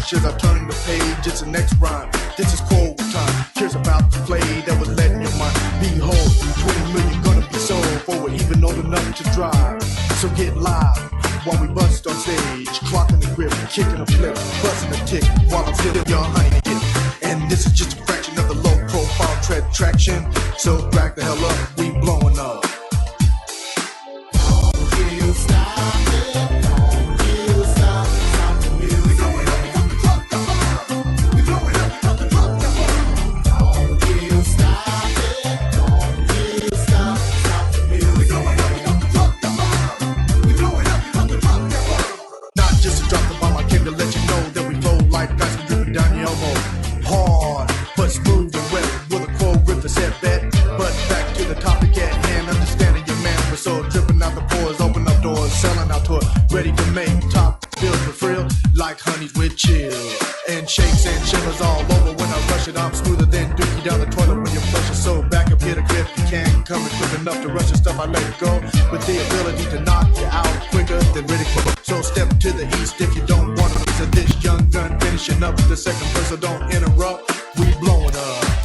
speech as I turn the page. It's the next rhyme. This is cold time. Here's about the play that was letting your mind. Behold, 20 million gonna be sold for we're even old enough to drive. So get live while we bust on stage. Clocking the grip, kicking a flip, busting a tick while I'm still your honey hit. And this is just a fraction of the low profile tread traction. So back the hell up, we blowing up. Ready to make top bills with frill, like honeys with chill. And shakes and shivers all over when I rush it. I'm smoother than Dookie down the toilet when you flush it. So back up here to grip, you can't come in quick enough to rush the stuff I let it go. With the ability to knock you out quicker than ridicule. So step to the east if you don't want to lose this young gun finishing up the second verse. So don't interrupt, we blowing up.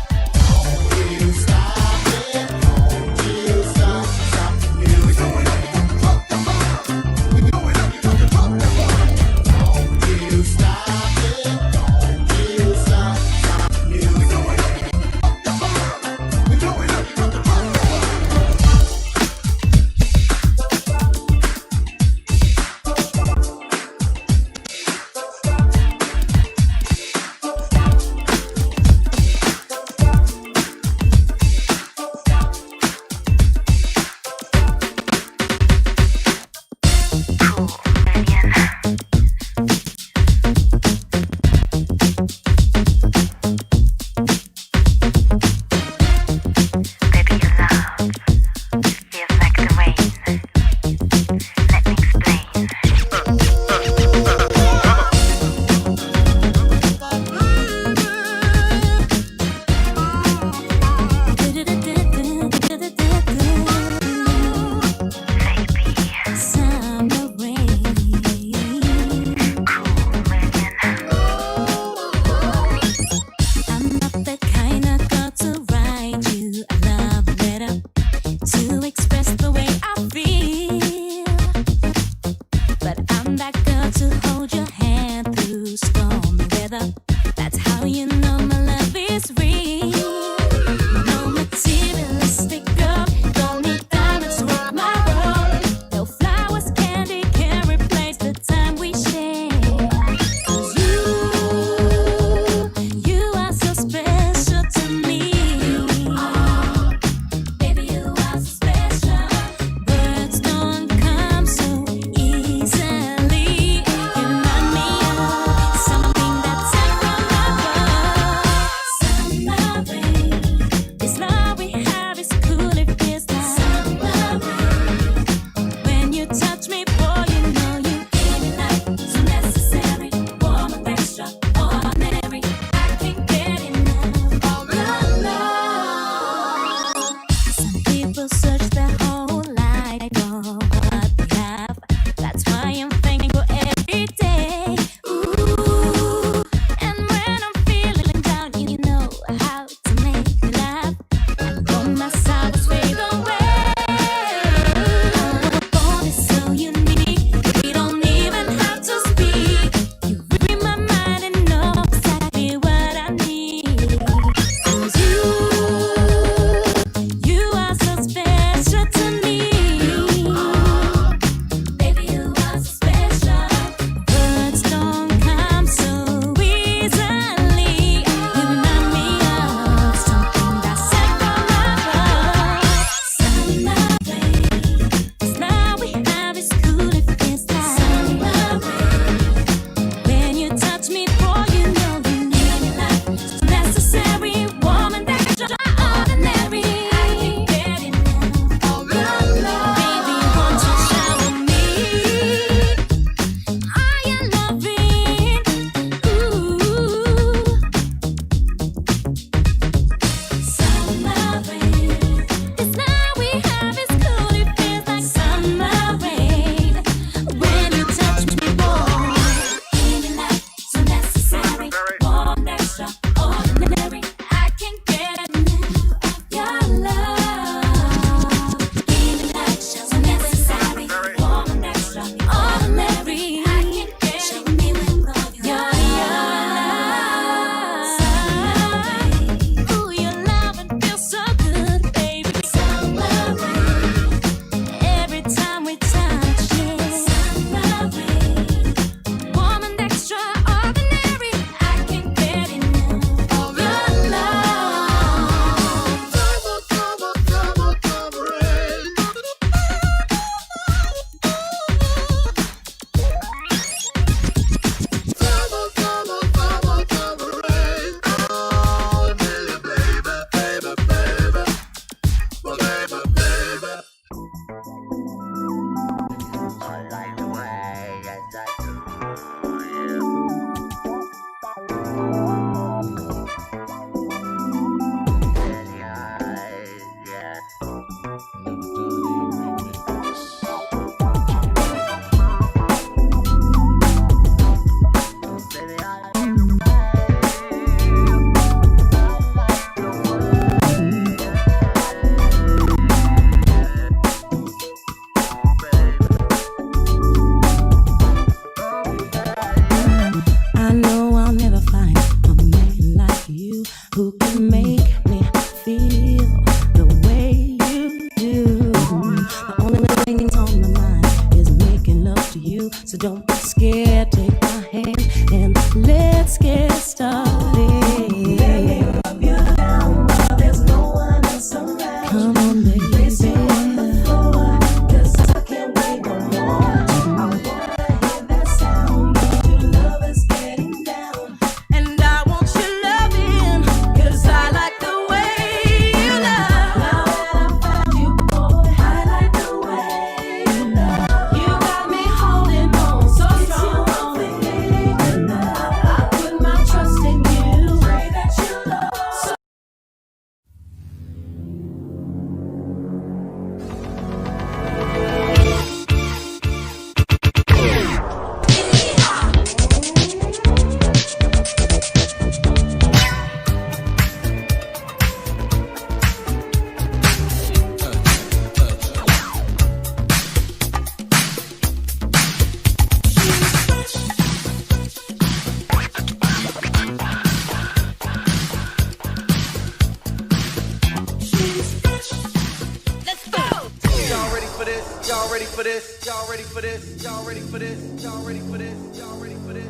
for this? Y'all ready for this? Y'all ready for this? Y'all ready for this? Y'all ready for this?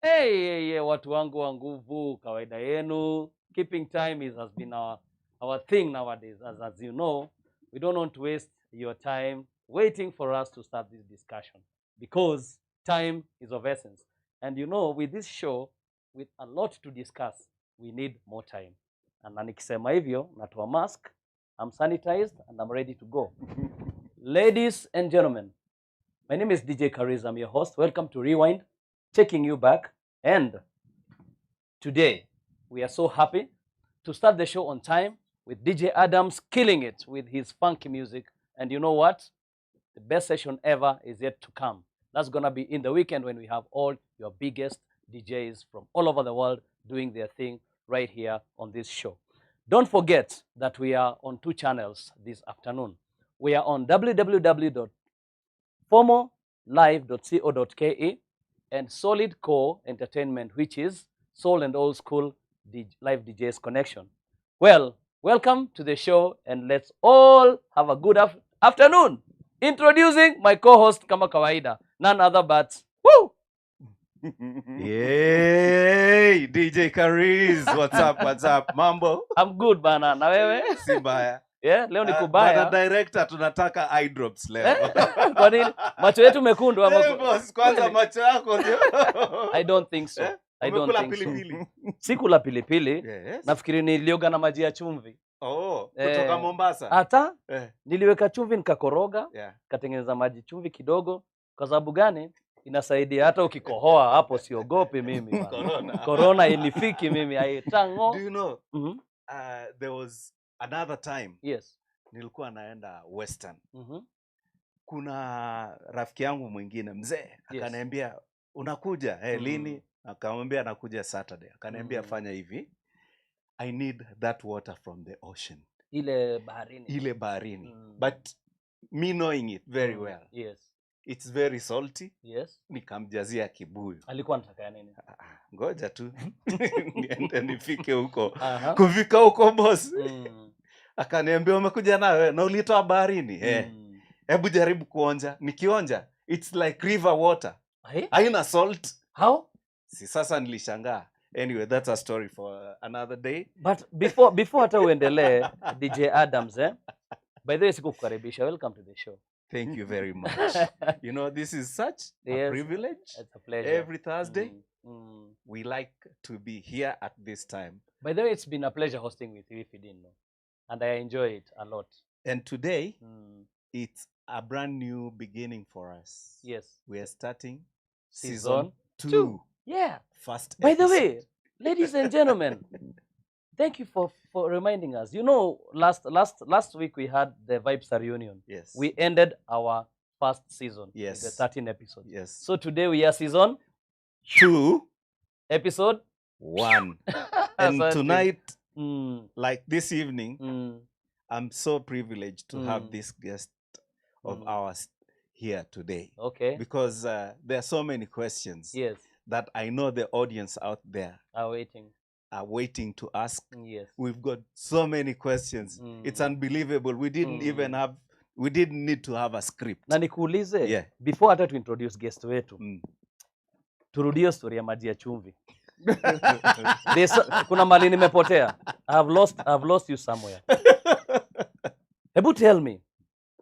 Hey, watu wangu wa nguvu, kawaida yenu. Keeping time has been our thing nowadays. As you know, we don't want to waste your time waiting for us to start this discussion because time is of essence. And you know, with this show, with a lot to discuss, we need more time. And nikisema hivyo, natoa mask, I'm sanitized, and I'm ready to go. Ladies and gentlemen, my name is DJ Kariz. I'm your host. Welcome to Rewind, taking you back. And today, we are so happy to start the show on time with DJ Adams killing it with his funky music. And you know what? The best session ever is yet to come. That's going to be in the weekend when we have all your biggest DJs from all over the world doing their thing right here on this show. Don't forget that we are on 2 channels this afternoon. We are on www.fomolive.co.ke and Solid Core Entertainment, which is Soul and Old School Live DJs Connection. Well, welcome to the show, and let's all have a good afternoon. Introducing my co-host kama kawaida, none other but woo! Yay! DJ Kariz, what's up, mambo? I'm good bana, na wewe? Si mbaya. Yeah, leo ni kubaya. Bana director, tunataka eye drops leo. Kwa nini? Macho yetu mekundu ama? Hey boss, kwanza macho yako ndio. I don't think so. I don't think pilipili. so. Sikula pilipili. Yes. Nafikiri nilioga na maji ya chumvi. Oh, kutoka Mombasa. Hata niliweka chumvi nikakoroga, katengeneza maji chumvi kidogo. Kwa sababu gani? Inasaidia hata ukikohoa hapo siogopi mimi. Corona inifiki mimi aitango. Do you know? There was another time. Yes. Nilikuwa naenda Western. Kuna rafiki yangu mwingine mzee akaniambia unakuja lini? Akamwambia nakuja Saturday. Akaniambia fanya hivi. I need that water from the ocean. Ile baharini. But me knowing it very well. Yes. It's very salty. Yes. Nikamjazia kibuyu. Alikuwa anataka nini? Ngoja tu. Niende nifike huko. Kufika huko boss. Akaniambia umekuja nawe na ulitoa baharini. Hebu jaribu kuonja. Nikionja, it's like river water. Haina salt. How? Si sasa nilishangaa. Anyway, that's a story for another day. But before hata uendelee, DJ Adams, by the way, sikukukaribisha. Welcome to the show. Thank you very much. You know, this is such a privilege. It's a pleasure. Every Thursday, we like to be here at this time. By the way, it's been a pleasure hosting with you if you didn't know. And I enjoy it a lot. And today, it's a brand new beginning for us. Yes. We are starting season 2. Yeah. First By episode. the way, ladies and gentlemen, thank you for reminding us. You know, last week we had the Vibes Reunion. Yes. We ended our first season. Yes. With the 13 episodes. Yes. So today we are season 2. Episode 1. And tonight, like this evening, I'm so privileged to have this guest of ours here today. Okay. Because there are so many questions. Yes. That I know the audience out there are waiting to ask. Yes. We've got so many questions. It's unbelievable. We didn't we didn't need to have a script. Na nikuulize, before hata to introduce guest wetu, turudie story ya maji ya chumvi. Kuna mali nimepotea. I've lost you somewhere. Hebu tell me,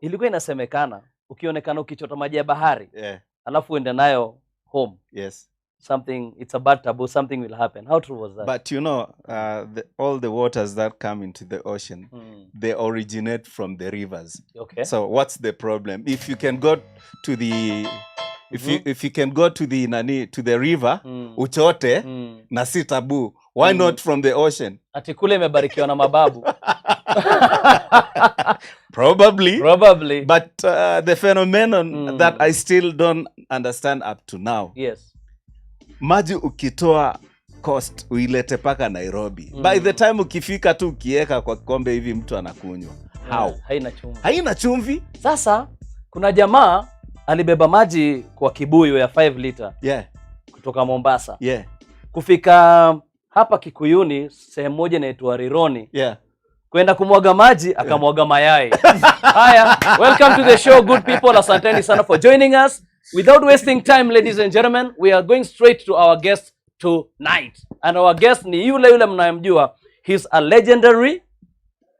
ilikuwa inasemekana ukionekana ukichota maji ya bahari, alafu uende nayo home. Yes. It's a bad taboo, something will happen. How true was that? But you know, all the waters that come into the ocean, they originate from the rivers. Okay. So what's the problem? If you can go to the if you can go to the river, uchote na si taboo. Why not from the ocean? Ati kule imebarikiwa na mababu. Probably. But the phenomenon that I still don't understand up to now. Yes. Maji ukitoa coast uilete paka Nairobi. By the time ukifika tu ukieka kwa kikombe hivi mtu anakunywa. How? Haina chumvi. Sasa kuna jamaa alibeba maji kwa kibuyu ya 5 liter. Kutoka Mombasa. Kufika hapa Kikuyuni, sehemu moja inaitwa Rironi. kwenda kumwaga maji akamwaga mayai. Haya, welcome to the show, good people. Asanteni sana for joining us. Without wasting time, ladies and gentlemen, we are going straight to our guest tonight. And our guest ni yule mnayemjua. He's a legendary,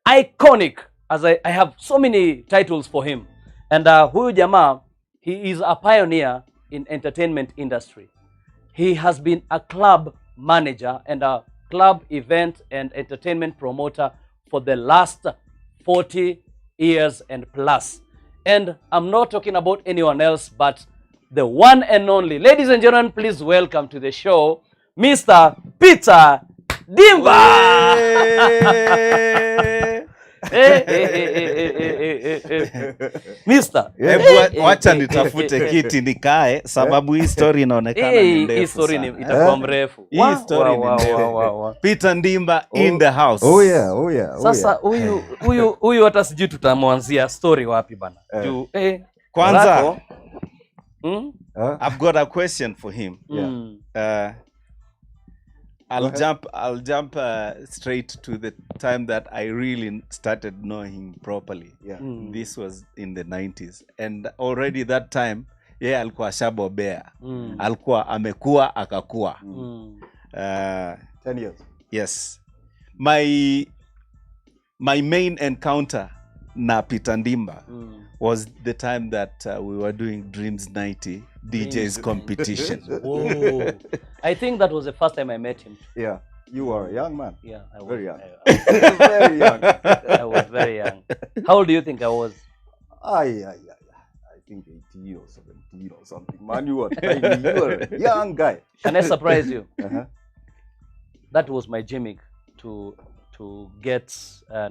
iconic, as I have so many titles for him. And huyu jamaa, he is a pioneer in entertainment industry. He has been a club manager and a club event and entertainment promoter for the last 40 years and plus. And I'm not talking about anyone else but the one and only. Ladies and gentlemen, please welcome to the show, Mr. Peter Dimba. Mister, wacha nitafute kiti nikae, sababu hii story inaonekana ni ndefu. Hii story itakuwa mrefu. Hii story ni ndefu. Peter Dimba in the house. Oh yeah. Sasa huyu hata sijui tutamwanzia story wapi bana. Juu kwanza I've got a question for him. I'll jump straight to the time that I really started knowing him properly. This was in the 90s, and already that time alikuwa shabobea. Alikuwa amekuwa akakua. 10 years. Yes. My main encounter na Peter Dimba was the time that we were doing Dreams 90 DJs competition. Whoa. I think that was the first time I met him. Yeah, you were a young man. Yeah, I was very young. Very young. I was very young. How old do you think I was? I think 18 or 17 or something. Man, you were tiny. You were a young guy. Can I surprise you? That was my gimmick to get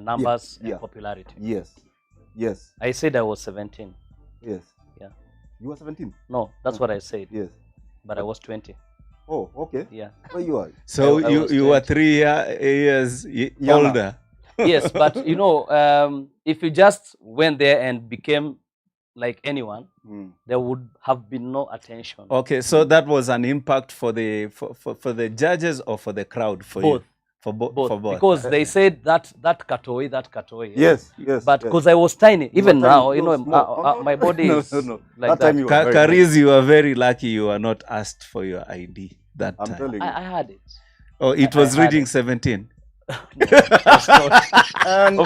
numbers and popularity. Yes. I said I was 17. Yes. Yeah. You were 17? No, that's what I said. Yes. But I was 20. Oh, okay. Yeah. Where you are? So you were 3 years older. Yes, but you know, if you just went there and became like anyone, there would have been no attention. Okay, so that was an impact for the judges or for the crowd, for both. You? For both. Because they said that katoi. Yes. But because I was tiny, even now, you know, my body is like that. Kariz, you are very lucky you were not asked for your ID that time. I'm telling you. I had it. Oh, it was reading 17. Of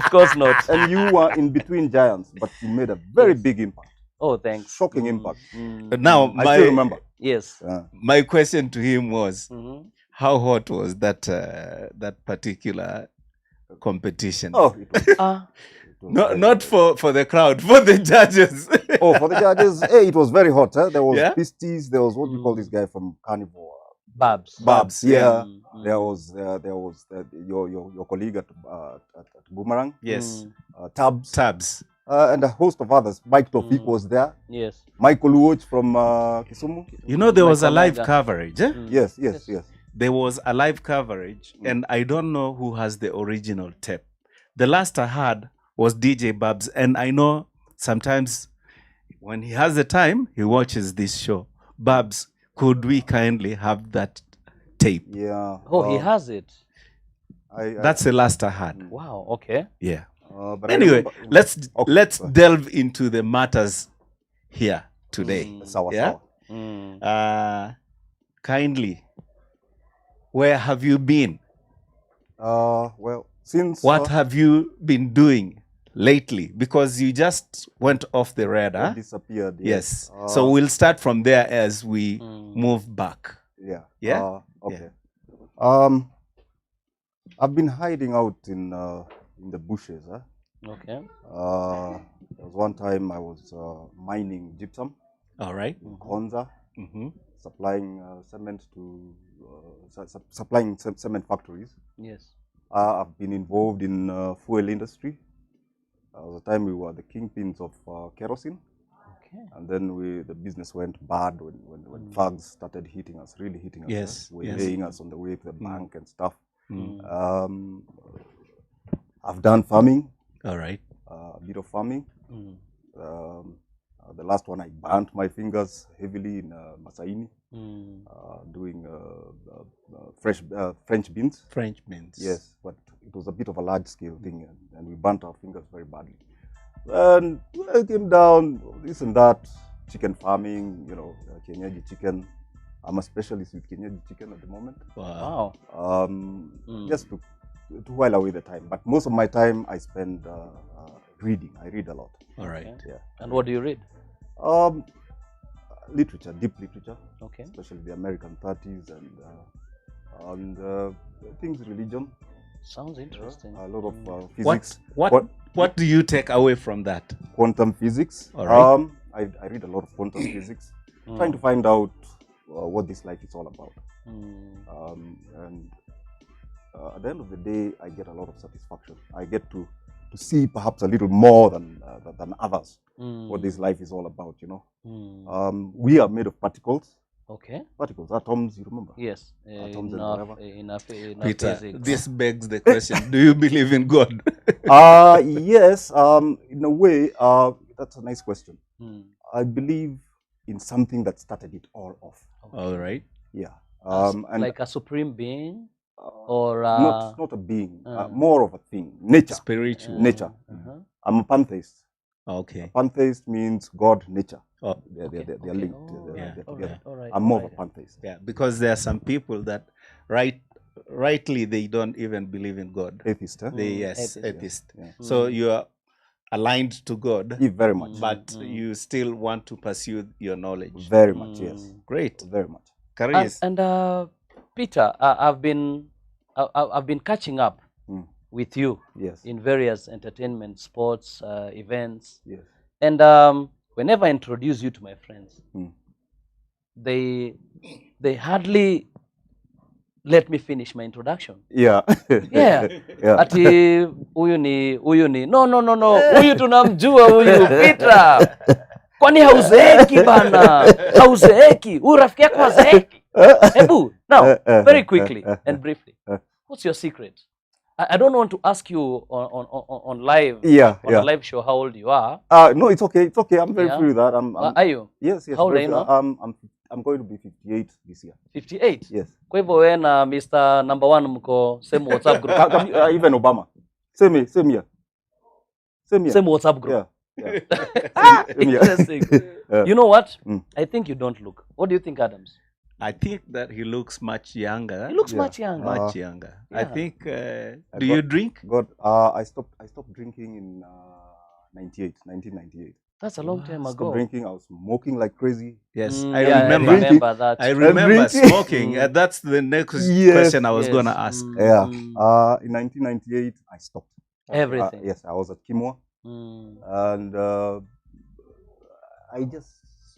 course not. And you were in between giants, but you made a very big impact. Oh, thanks. Shocking impact. But now, I still remember. Yes. My question to him was, how hot was that particular competition? Oh, it was, not for the crowd, for the judges. Oh, for the judges, it was very hot. There was Pisties. There was what you call this guy from Carnival. Babs. Yeah. There was your colleague at Boomerang. Yes. Tabs. And a host of others. Mike Tofik was there. Yes. Michael Uoch from Kisumu. You know, there was a live coverage. Yes. There was a live coverage, and I don't know who has the original tape. The last I had was DJ Babs, and I know sometimes when he has the time, he watches this show. Babs, could we kindly have that tape? Yeah. Oh, he has it. That's the last I had. Wow. Okay. Yeah. But anyway, let's delve into the matters here today. Kindly, where have you been? Well, since what have you been doing lately? Because you just went off the radar. Disappeared. Yes. So we'll start from there as we move back. Yeah. Okay. Yeah. I've been hiding out in the bushes. Okay. There was one time I was mining gypsum. All right. In Konza, supplying cement to supplying cement factories. Yes. I've been involved in fuel industry. There was a time we were the kingpins of kerosene. Okay. And then the business went bad when thugs started hitting us, really hitting us. Yes. Laying us on the way to the bank and stuff. I've done farming. All right. A bit of farming. The last one, I burnt my fingers heavily in Masaini. doing French beans. French beans. Yes, but it was a bit of a large-scale thing, and we burnt our fingers very badly. And I came down, this and that, chicken farming, Kienyeji chicken. I'm a specialist with Kienyeji chicken at the moment. Wow. Just to while away the time. But most of my time I spend reading. I read a lot. All right. Okay. Yeah. And what do you read? Literature, deep literature. Okay. Especially the American 30s and things religion. Sounds interesting. A lot of physics. What do you take away from that? Quantum physics. All right. I read a lot of quantum physics, trying to find out what this life is all about. And at the end of the day, I get a lot of satisfaction. I get to see perhaps a little more than others what this life is all about. We are made of particles. Okay. Particles, atoms. You remember? Yes. Atoms and whatever. Enough Peter, physics. this begs the question: do you believe in God? Yes. In a way, that's a nice question. I believe in something that started it all off. Okay. All right. Yeah. And like a supreme being, or not a being, more of a thing. Nature. Spiritual. Nature. I'm a pantheist. Okay. A pantheist means God, nature. Oh, They're okay. linked. Oh, They're together. all right, I'm more all of a pantheist. yeah, because there are some people that rightly they don't even believe in God. Atheist, huh? Yes, Atheist. atheist. Yeah. So you are aligned to God, Yeah, very much. but you still want to pursue your knowledge. Very much, yes. Great. Very much. Careers. And Peter, I've been catching up with you Yes. in various entertainment, sports, events, Yes. and whenever I introduce you to my friends, they hardly let me finish my introduction. Yeah. Yeah. Yeah. Ati huyu ni no, huyu tunamjua huyu Peter. Kwani hauzeeki bana? Hauzeeki. Huyu rafiki yako hazeeki. Hebu now very quickly and briefly. What's your secret? I don't want to ask you on live a live show how old you are. No, it's okay. It's okay. I'm very free with that. Are you? Yes. How old are you now? I'm going to be 58 this year. 58. Yes. Kwa hivyo wewe na Mr. Number 1 mko same WhatsApp group. Even Obama. Same here. Same WhatsApp group. Yeah. Interesting. You know what? I think you don't look. What do you think, Adams? I think that he looks much younger. He looks much younger. Much younger. I yeah. think. Do you drink? God, I stopped drinking in 1998. That's a long time ago. Stopped drinking. I was smoking like crazy. Yes, Yeah, I remember. that. I remember drinking. smoking. That's the next question I was gonna ask. Yeah. In 1998, I stopped Everything. Yes, I was at Kimwa, and I just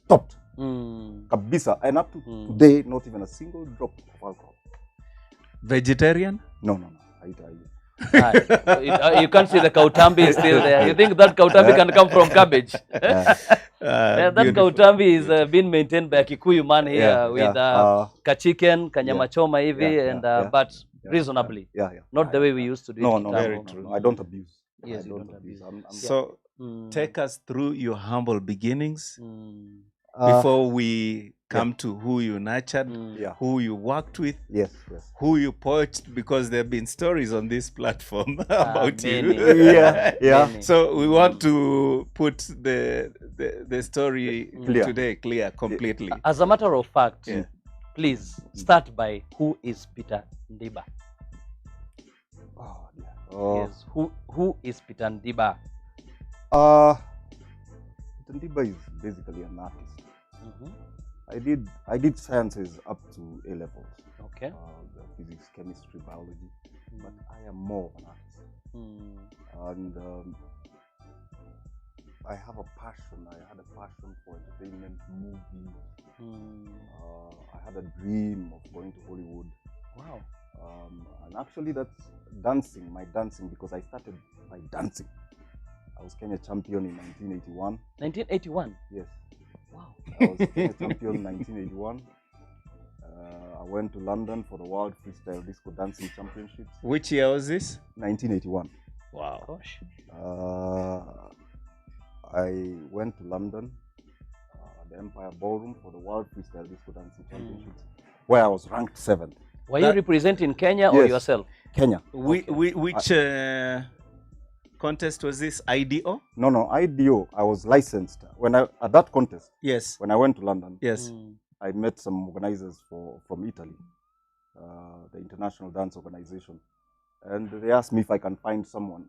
stopped. Kabisa, and up to today, not even a single drop of alcohol. Vegetarian? No. You can't see the kautambi is still there. You think that kautambi can come from cabbage? That kautambi is being maintained by a Kikuyu man here with kachicken, kanyama choma hivi, and but reasonably. Not the way we used to do it. No, very true. I don't abuse. Yes, I don't abuse. So, take us through your humble beginnings before we come to who you nurtured, who you worked with, who you poached, because there have been stories on this platform about you. So we want to put the story today clear completely. As a matter of fact, please start by who is Peter Ndiba. Yes, who is Peter Ndiba? Peter Ndiba is basically an artist. I did sciences up to A levels. Okay. Physics, chemistry, biology, but I am more of an artist. And I have a passion. I had a passion for entertainment, movies. I had a dream of going to Hollywood. Wow. And actually, that's dancing. My dancing, because I started by dancing. I was Kenya champion in 1981. 1981. Yes. Wow. I was Kenya champion in 1981. I went to London for the World Freestyle Disco Dancing Championships. Which year was this? 1981. Wow. Gosh. I went to London. the Empire Ballroom for the World Freestyle Disco Dancing Championships, where I was ranked 7th. Were you representing Kenya or Yes. yourself? Kenya. Which contest was this? IDO? No, IDO. I was licensed. At that contest, Yes. when I went to London, Yes. I met some organizers from Italy, the International Dance Organization. And they asked me if I can find someone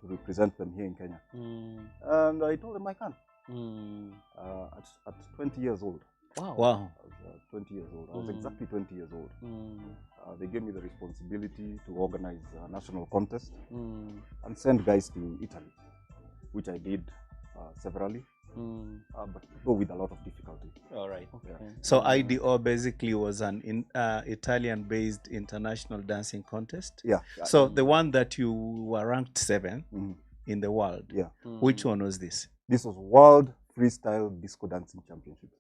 to represent them here in Kenya. And I told them I can. At 20 years old. Wow. Wow. I was 20 years old. I was exactly 20 years old. They gave me the responsibility to organize a national contest and send guys to Italy, which I did severally, but though with a lot of difficulty. All right. Okay. So IDO basically was an Italian-based international dancing contest. Yeah. So the one that you were ranked 7th in the world. Yeah. Which one was this? This was World Freestyle Disco Dancing Championships.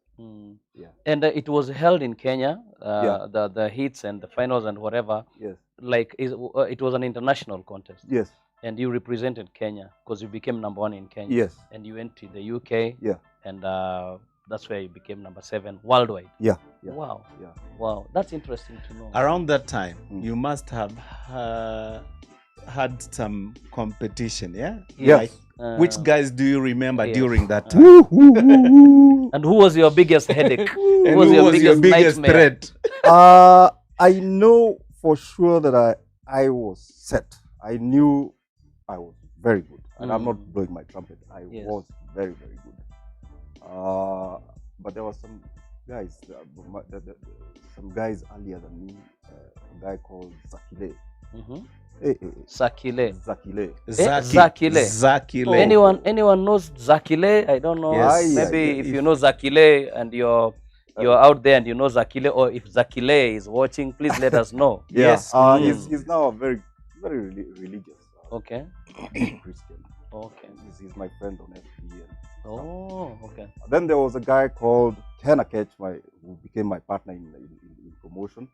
Yeah. And it was held in Kenya, the hits and the finals and whatever. Yes. Like it was an international contest. Yes. And you represented Kenya because you became number 1 in Kenya. Yes. And you went to the UK. Yeah. And that's where you became number 7 worldwide. Yeah. Wow. Yeah. Wow. That's interesting to know. Around that time, you must have had some competition, yeah? Yes. Which guys do you remember yes. during that time? And who was your biggest headache? And who was your biggest nightmare? threat? I know for sure that I was set. I knew I was very good. And I'm not blowing my trumpet. I was very, very good. But there were some guys, some guys earlier than me, a guy called Zakile. Zakile. Zakile. Zakile. Zakile. Anyone knows Zakile? I don't know. Yes. Maybe if you know Zakile and you're out there and you know Zakile, or if Zakile is watching, please let us know. Yes. He's now a very, very religious Okay. Christian. Okay. He's my friend on FB. Oh, okay. Then there was a guy called Kenna Ketch, who became my partner in promotion.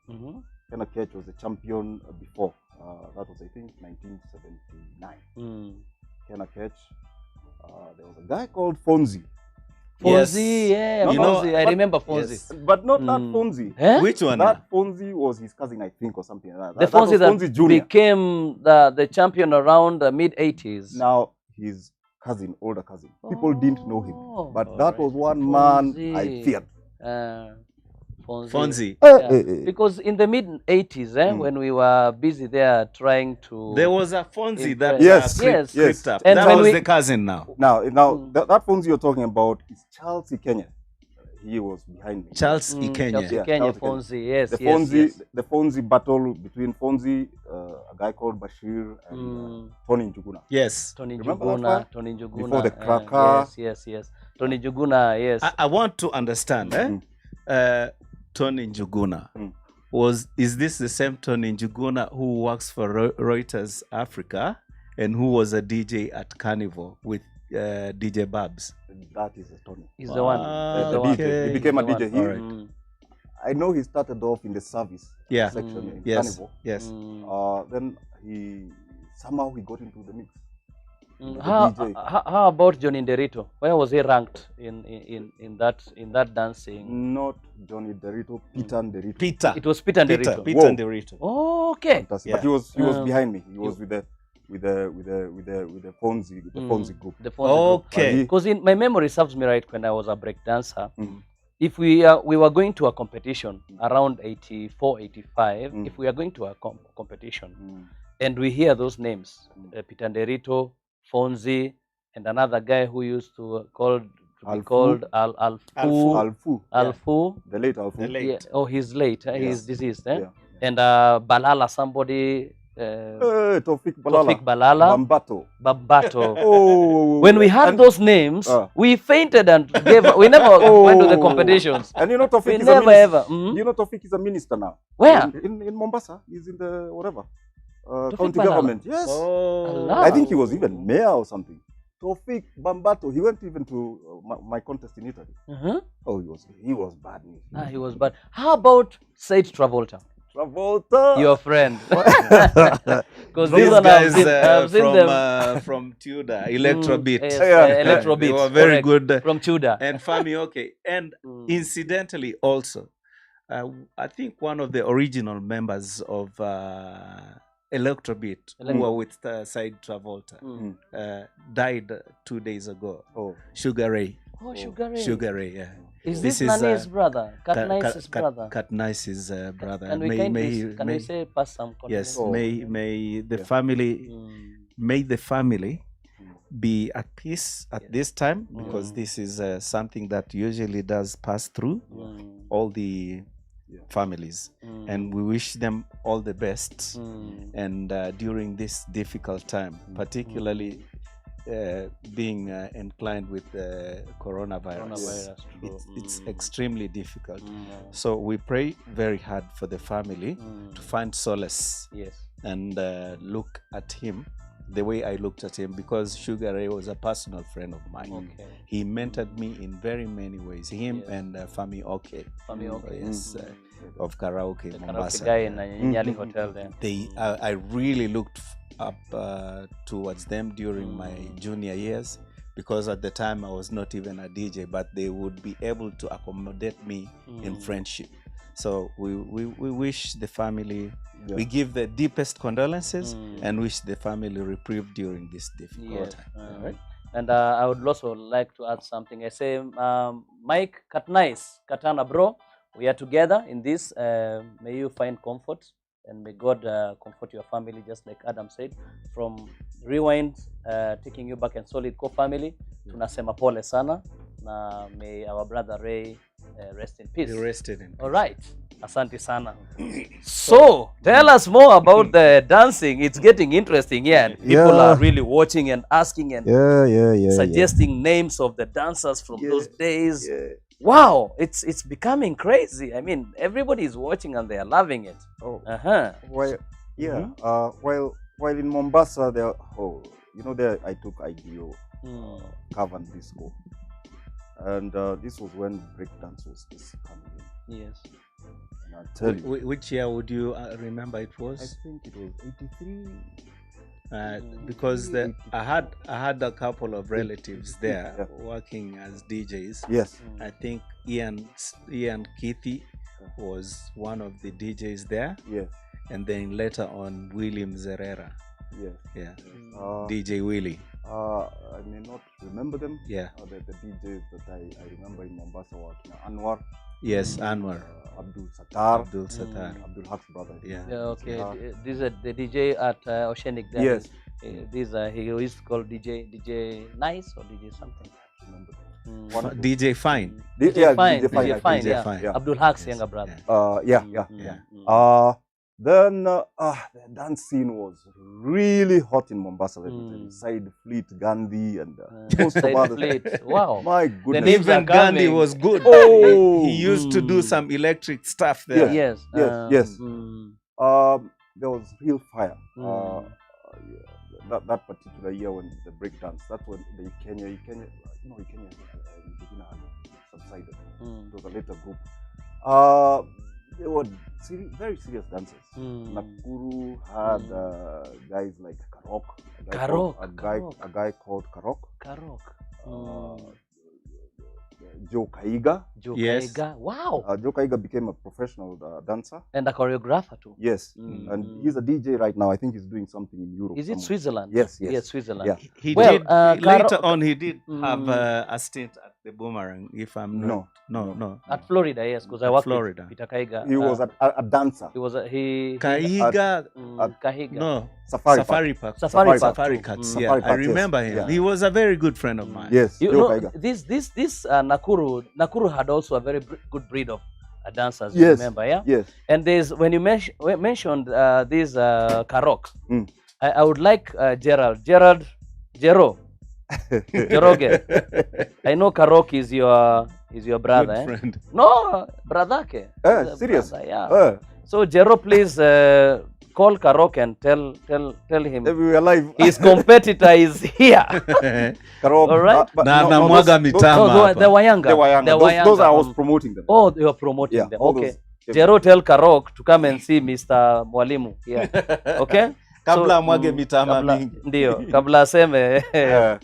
Kenna Ketch was a champion before. That was, I think, 1979. Kenna Ketch. There was a guy called Fonzie. Fonzie, yeah. You know, Fonzie. I remember Fonzie. Yes. But not that Fonzie. Eh? Which one? That Fonzie was his cousin, I think, or something like that. The Fonzie that was that Fonzie Jr. became the champion around the mid-80s. Now his cousin, older cousin. People didn't know him. But that was one Fonzie. man I feared. Fonzie. Because in the mid-80s, when we were busy there trying to... There was a Fonzie that Yes. creeped up. And that when was we- the cousin now. Now that Fonzie you're talking about is Charles Ikenya. He was behind me. Charles Ikenya. Charles Yeah, Ikenya, Charles Ikenya. Fonzie, yes, The yes, Fonzie, yes. the Fonzie battle between Fonzie, a guy called Bashir, and Tony Njuguna. Yes. Tony Remember that Njuguna, one? Tony Njuguna. Before the cracker. Yes. Tony Njuguna, yes. I want to understand, Tony Njuguna. Is this the same Tony Njuguna who works for Reuters Africa and who was a DJ at Carnival with DJ Babs? That is a Tony. He's the one. Ah, The He's the DJ. one. He became a He's the DJ. one. Alright. I know he started off in the service Yeah. section in Yes. Carnival. Yes. Then he somehow got into the mix. The How DJ. how about Johnny Derito? Where was he ranked in that dancing? Not Johnny Derito, Peter Derito. Peter. It was Peter Derito. Peter Whoa. Derito. Oh, okay. Fantastic. Yeah. But he was Um, behind me. He was with the Fonzie group. The Fonzie group. Okay. Because in my memory serves me right, when I was a break dancer, if we were going to a competition around 84, 85, if we are going to a competition and we hear those names, Peter Derito, Fonzie, and another guy who used to be called Alfu. Alfu. The late Alfu. The late. Yeah. Oh, he's late. Yes. He's deceased. Eh? Yeah. And Balala, somebody. Tofik Balala. Tofik Balala. Bambato. Bambato. Oh. When we had and, those names, we fainted and we never went to the competitions. And you know Tofik We is never a minister. ever. You know Tofik is a minister now. Where? In Mombasa. He's in the whatever. Tofik County Balala. government. Yes. Oh. Allah. I think he was even mayor or something. Tofik Bambato. He went even to my contest in Italy. Oh, he was bad news. He was bad. How about Said Travolta? Travolta. Your friend. Because These these one guys I've seen them. from Tudor, Electrobeat. Yes, Yeah. Electrobeat. They were very good. From Tudor. And Fami, okay. And Mm. incidentally, also, I think one of the original members of Electrobeat, who were with Side Travolta, died 2 days ago. Oh. Sugar Ray. Oh, Sugar Ray. Sugar Ray, yeah. Is This this is, Nani's brother? Cat Nice's brother? Cat Nice's brother. Can we can we say pass some Yes, condolence? Oh. may the Yeah. family Mm. may the family be at peace at Yes. this time, because Mm. this is something that usually does pass through Mm. all the families, Mm. and we wish them all the best. Mm. And during this difficult time, particularly being inclined with the coronavirus, True. it's extremely difficult. Mm. So we pray very hard for the family Mm. to find solace Yes. and look at him the way I looked at him, because Sugar Ray was a personal friend of mine. Okay. He mentored me in very many ways. Him Yes. and Fami Oke Fami Oke. yes, Mm. of Karaoke The karaoke Mombasa. guy in Nyali Hotel there. They, I really looked up towards them during my junior years, because at the time I was not even a DJ, but they would be able to accommodate me in friendship. So we wish the family, we give the deepest condolences and wish the family reprieve during this difficult Yes. time. All right? And I would also like to add something. I say, Mike Katnice, Katana bro, we are together in this. May you find comfort, and may God comfort your family, just like Adam said. From Rewind, taking you back, and Solid Core family, tunasema pole sana, na may our brother Ray rest in peace. He rested in All right. Asante sana. So, tell us more about the dancing. It's getting interesting here. And people are really watching and asking and suggesting names of the dancers from those days. Wow, it's becoming crazy. I mean, everybody is watching and they are loving it. Oh. Well, While in Mombasa, there, there I took IDO, Cavern Disco, and this was when breakdance was just coming in. Yes. And I'll tell you, Which year would you remember it I was? think it was 83. Because I had a couple of relatives there Yeah. working as DJs. Yes. I think Ian Keithy was one of the DJs there, Yes. and then later on William Zerera, Yes. yeah, Uh, DJ Willie, I may not remember them. yeah, The DJs that I remember in Mombasa were Kina Anwar, yes, Anwar, Abdul Sattar, Abdul Sattar, Abdul Haq's brother. Yeah. Yeah, okay. Sattar. This is the DJ at Oceanic there. Yes. This he is called DJ Nice or DJ something. Remember. One DJ Fine, DJ Fine, DJ Fine, DJ I Fine, think. yeah. Fine. Abdul Haq's Yes, younger brother. yeah. Yeah. Then the dance scene was really hot in Mombasa. Let me tell you. Side Fleet, Gandhi, and most of Side others. Fleet. Wow. My The goodness. names are Even Gandhi coming. was good. Oh. He used to do some electric stuff there. Yes. Yes. mm, There was real fire. Mm. That particular year when the breakdance, that's when the Kenya had subsided. mm, It was a later group. They were very serious dancers. mm. Nakuru had guys like Karok. Karok. A guy called Karok. Karok. Joe Kaiga. Joe Yes. Kaiga. Wow. Joe Kaiga became a professional dancer. And a choreographer too. Yes. Mm. And he's a DJ right now. I think he's doing something in Europe. Is it somewhere. Switzerland? Yes, yes. Yes, Switzerland. Yeah. He Well, did later on. He did have a stint at the Boomerang. If I'm not, no. At Florida, yes, because I At worked Florida. with Peter Kaiga. He was a dancer. He was he Kaiga, Kahiga. no, Safari Park. Safari Park. Safari too. Cats. Mm. Yeah, Safari I Park, yes. remember him. Yeah. He was a very good friend of mine. Yes. You Joe know, Kaiga. this Nakuru had also a very good breed of dancers. Yes. You remember, yeah. Yes. And there's when you mentioned this Karok, Mm. I would like Jeroge. I know Karok is your brother. Good Eh? friend. No, brother. Serious? Brother, yeah. So Jero, please call Karok and tell him If we were alive. his competitor is here. Karok. All right. But Na no, namwaga those- mitama. No, they were younger. They were younger. Those I was promoting them. Oh, you are promoting Yeah, them. all Okay. those- Jero, tell Karok to come and see Mr. Mwalimu here. Okay. kabla amwage mitama mingi. Ndio, kabla aseme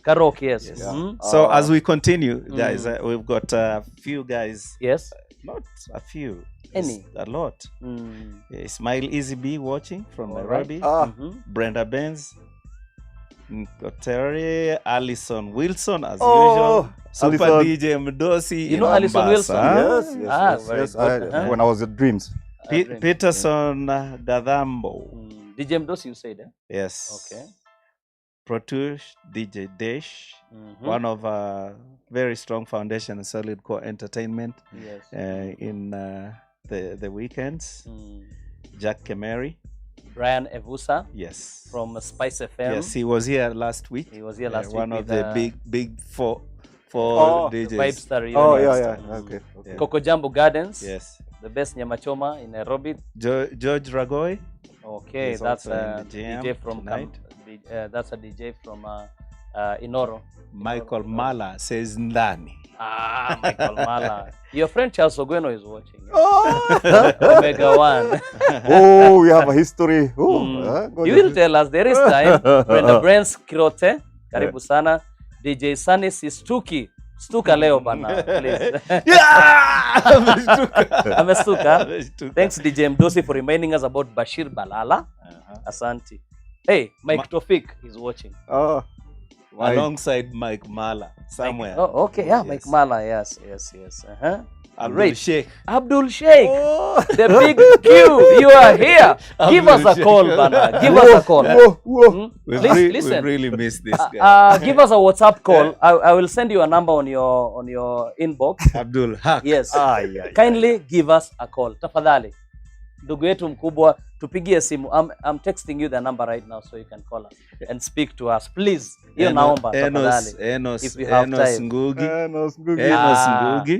karaoke, yes. Yes. So as we continue, guys, we've got a few guys. Yes. Not a few. Any? A lot. Ismail Easy B watching from Nairobi. Brenda Benz. Nkotere, Alison Wilson as usual. Super Alison. DJ Mdosi. You know Alison Wilson? Yes. Very good. When I was at Dreams. Peterson Gadhambo. DJ Mdosi, you said, Yes. Okay. Protush, DJ Desh, one of a very strong foundation and solid core entertainment. Yes. In the weekends. Jack Kemeri. Brian Evusa. Yes. From Spice FM. Yes, he was here last week. He was here last week. One of the big four DJs. Vibe Star Reunion. Oh, yeah. Okay. Coco Jambo Gardens. Yes. The best Nyamachoma in Nairobi. George Ragoy. Okay, He's that's also a in the jam DJ from tonight. That's a DJ from Inoro. Michael Mala says Ndani. Michael Mala. Your friend Charles Ogweno is watching. Omega One. Oh, we have a history. You will tell us. There is time. Brenda Brands Kirote. Karibu sana. DJ Sunny Sistuki. Stuka leo bana, please. Amestuka. Thanks DJ Mdosi for reminding us about Bashir Balala. Asante. Hey, Mike Tofik is watching. Alongside Mike Mala somewhere. Oh, okay. Yeah, yes. Mike Mala. Yes. Abdul Sheikh. Abdul Sheikh. The big Q. You are here. Give us a call, Bana. Give us a call. Listen. We really missed this guy. Give us a WhatsApp call. I will send you a number on your inbox. Abdul Haq. Yes. Kindly give us a call. Tafadhali. Ndugu yetu mkubwa, tupigie simu. I'm texting you the number right now so you can call us and speak to us. Please. Hiyo naomba tafadhali. Enos Ngugi.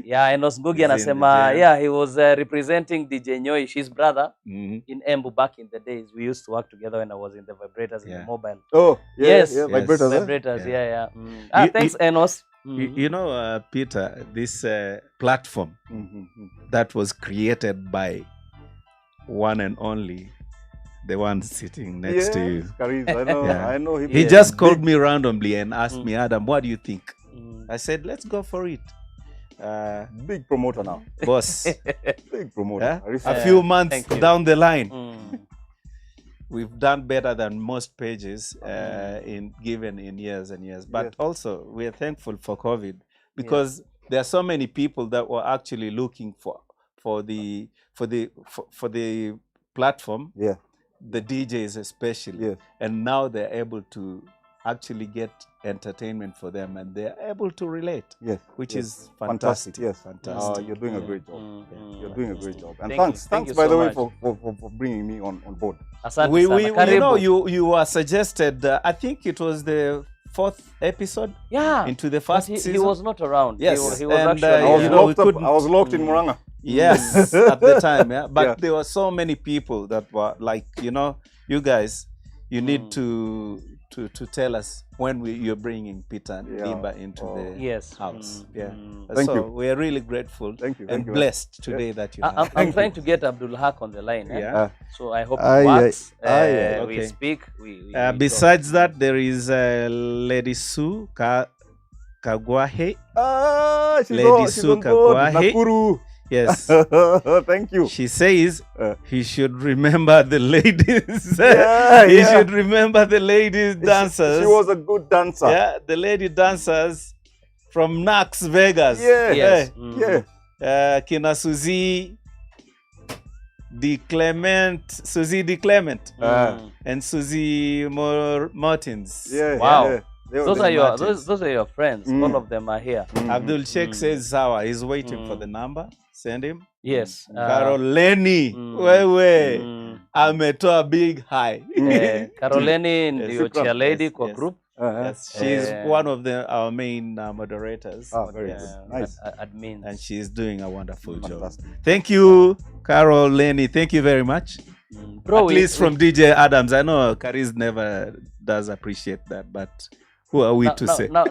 Yeah, Enos Ngugi anasema, he was representing DJ Nyoi, his brother, in Embu back in the days. We used to work together when I was in the Vibrators in the mobile. Oh, yes. Vibrators. Thanks, Enos. You know, Peter, this platform that was created by one and only the one sitting next to you. I know him. He just called me randomly and asked me, Adam, what do you think? I said, let's go for it. Big promoter now. Boss. Big promoter. A few months down the line, we've done better than most pages in years and years. But also, we're thankful for COVID because there are so many people that were actually looking for the platform, the DJs especially, and now they're able to actually get entertainment for them, and they're able to relate, which is fantastic. Fantastic. You're doing a great job. You're doing a great job. And thanks by the way for bringing me on board. You were suggested. I think it was the 4th episode. Into the first season. He was not around. Yes, he was actually. I was locked in Muranga. Yes, at the time, but there were so many people that were like, you guys, you need to tell us when you're bringing Peter and Dimba into the house. Thank you. We are really grateful and blessed today that you have. I'm trying to get Abdul Haq on the line. So I hope it works. We speak. Besides that, there is Lady Sue Kagwahe. Lady Sue Kagwahe. Yes. Thank you. She says he should remember the ladies. He should remember the ladies dancers. She was a good dancer. Yeah, the lady dancers from Nax Vegas. Kina Susie De Clement, and Susie Martins. Wow. Those are your friends. All of them are here. Abdul Sheikh says Sawa. He's waiting for the number. Send him. Yes. Caroleni, wewe ametoa big high. Caroleni ndio chair lady kwa group. Yes, she's one of our main moderators. Very good. Nice. Admins. And she's doing a wonderful job. Thank you, Caroleni. Thank you very much. Bro, at least from DJ Adams. I know Caris never does appreciate that, but who are we to say? Now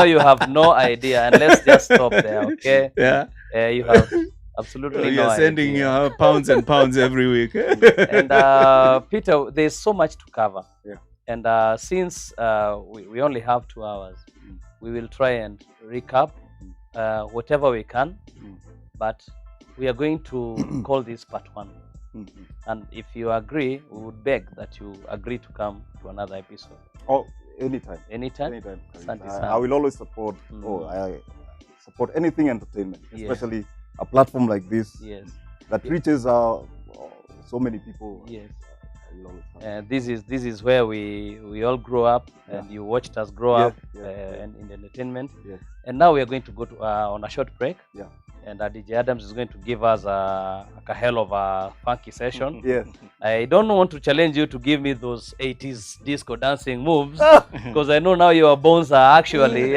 you have no idea, and let's just stop there, okay? Yeah. You have Absolutely. You're sending pounds and pounds every week. And Peter, there's so much to cover. Yeah. And since we only have 2 hours, we will try and recap whatever we can. But we are going to call this part 1. And if you agree, we would beg that you agree to come to another episode. Oh, anytime. Anytime? I will always support. I support anything entertainment, especially a platform like this that reaches so many people. Yes. This is where we all grow up, and you watched us grow up in entertainment. And now we are going to go to on a short break. And DJ Adams is going to give us a hell of a funky session. I don't want to challenge you to give me those 80s disco dancing moves, because I know now your bones are actually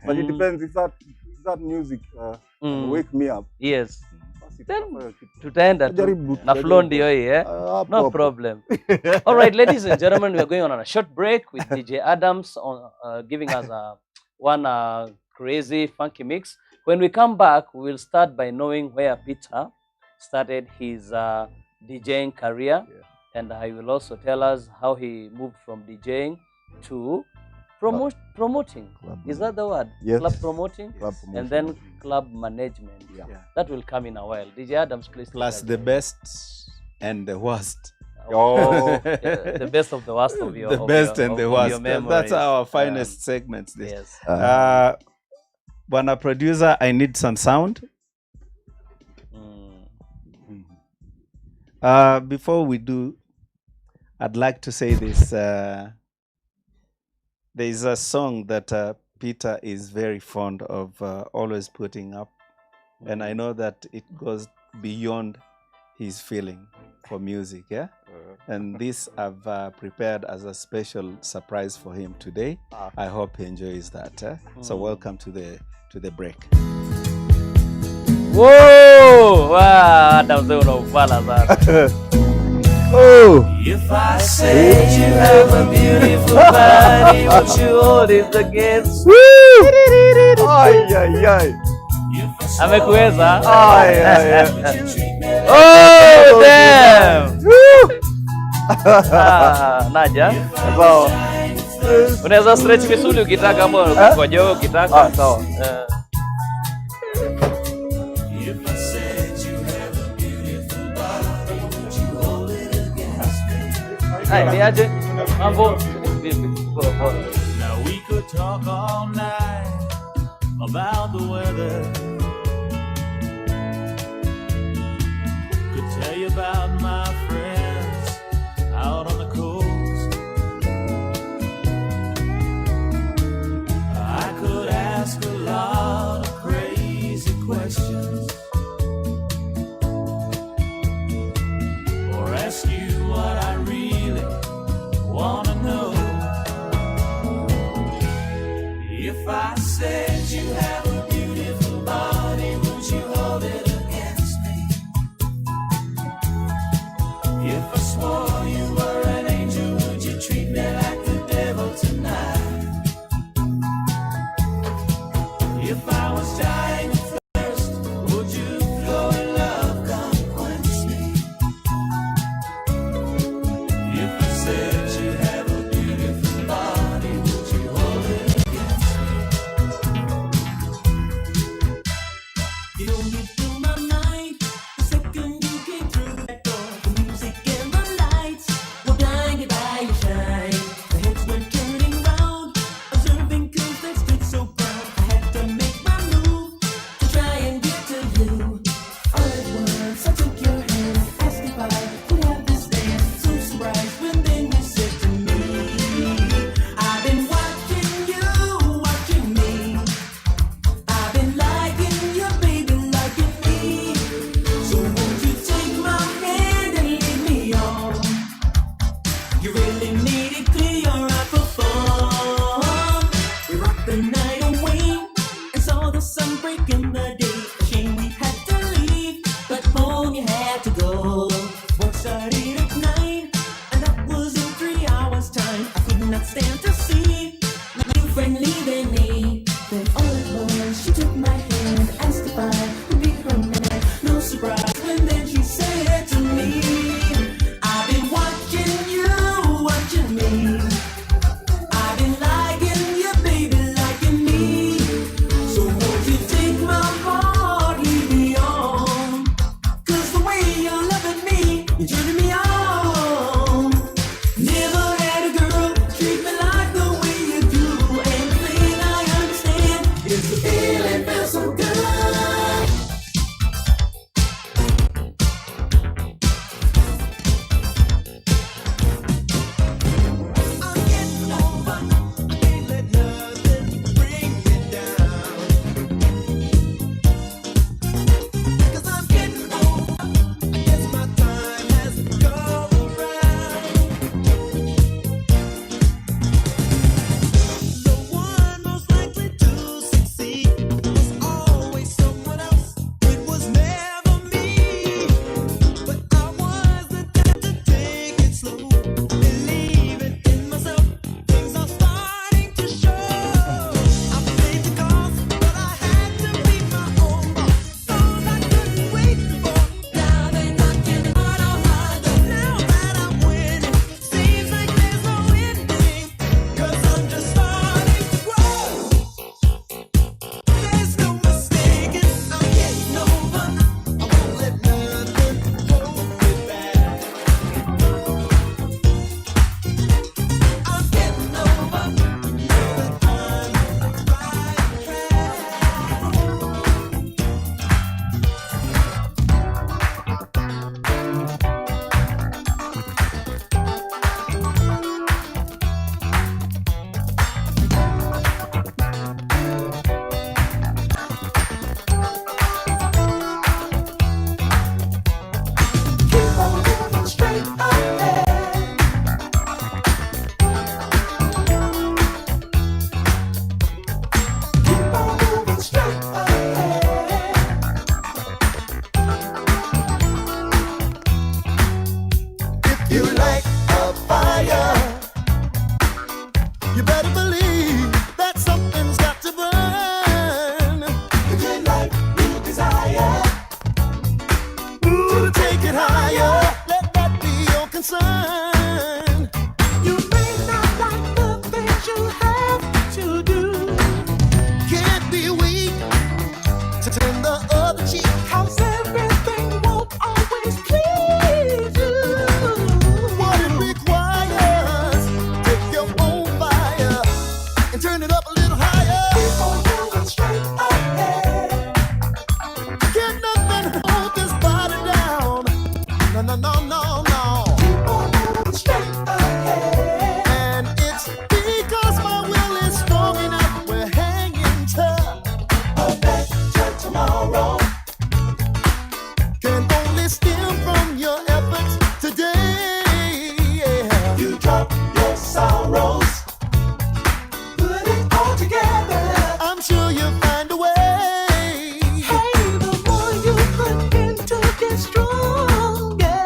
but it depends if that music wake me up. Then tutaenda na flow ndio hii no problem. All right, ladies and gentlemen, we are going on a short break with DJ Adams on giving us one crazy funky mix. When we come back, we will start by knowing where Peter started his DJing career, and he will also tell us how he moved from DJing to promoting. Is that the word? Yes. Club promoting? And then club management. That will come in a while. DJ Adams, please. Plus the best and the worst. The best of the worst of your the best and the worst. That's our finest segments. This. Bwana producer, I need some sound. Before we do, I'd like to say this. There is a song that Peter is very fond of always putting up. And I know that it goes beyond his feeling for music, and this I've prepared as a special surprise for him today. I hope he enjoys that. So welcome to the break. Whoa! Wow, Adam's unaufala sana. If I said you have a beautiful body, would you hold it against? Amekuweza. Oh, damn. Naja. Sawa. Unaweza stretch misuli ukitaka, ama kwa jogo ukitaka. Sawa. Hai, niaje? Mambo. Now we could talk all night about the weather. Could tell you about my friends out on the coast. I could ask a lot of crazy questions, or ask you what I really wanna know. If I said you have a beautiful body, concern. You may not like the things you have to do. Can't be weak to turn the other cheek. 'Cause everything won't always please you. What it requires, take your own fire and turn it up a little higher. Keep on moving straight ahead. Can't nothing hold this body down. No, no, no, no, no. Keep on moving straight ahead. And it's because my will is strong enough. We're hanging tough. A better tomorrow can only stem from your efforts today. Yeah. You drop your sorrows, put it all together. I'm sure you'll find a way. Hey, the more you put into get stronger.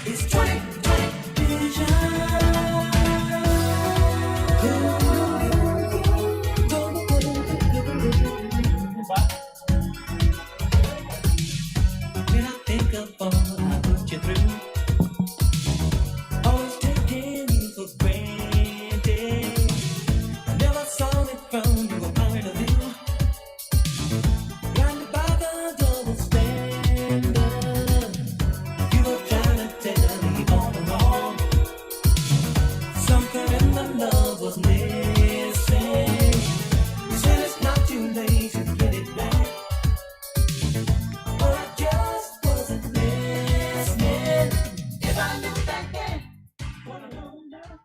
It's 2020 When I think of all I put you through, always taking you for granted. I never saw it from your point of view. Blinded by the double standard, you were trying to tell me all along. Something in the love was missing. You said it's not too late to get it back, but I just wasn't listening. If I knew back then what I know now.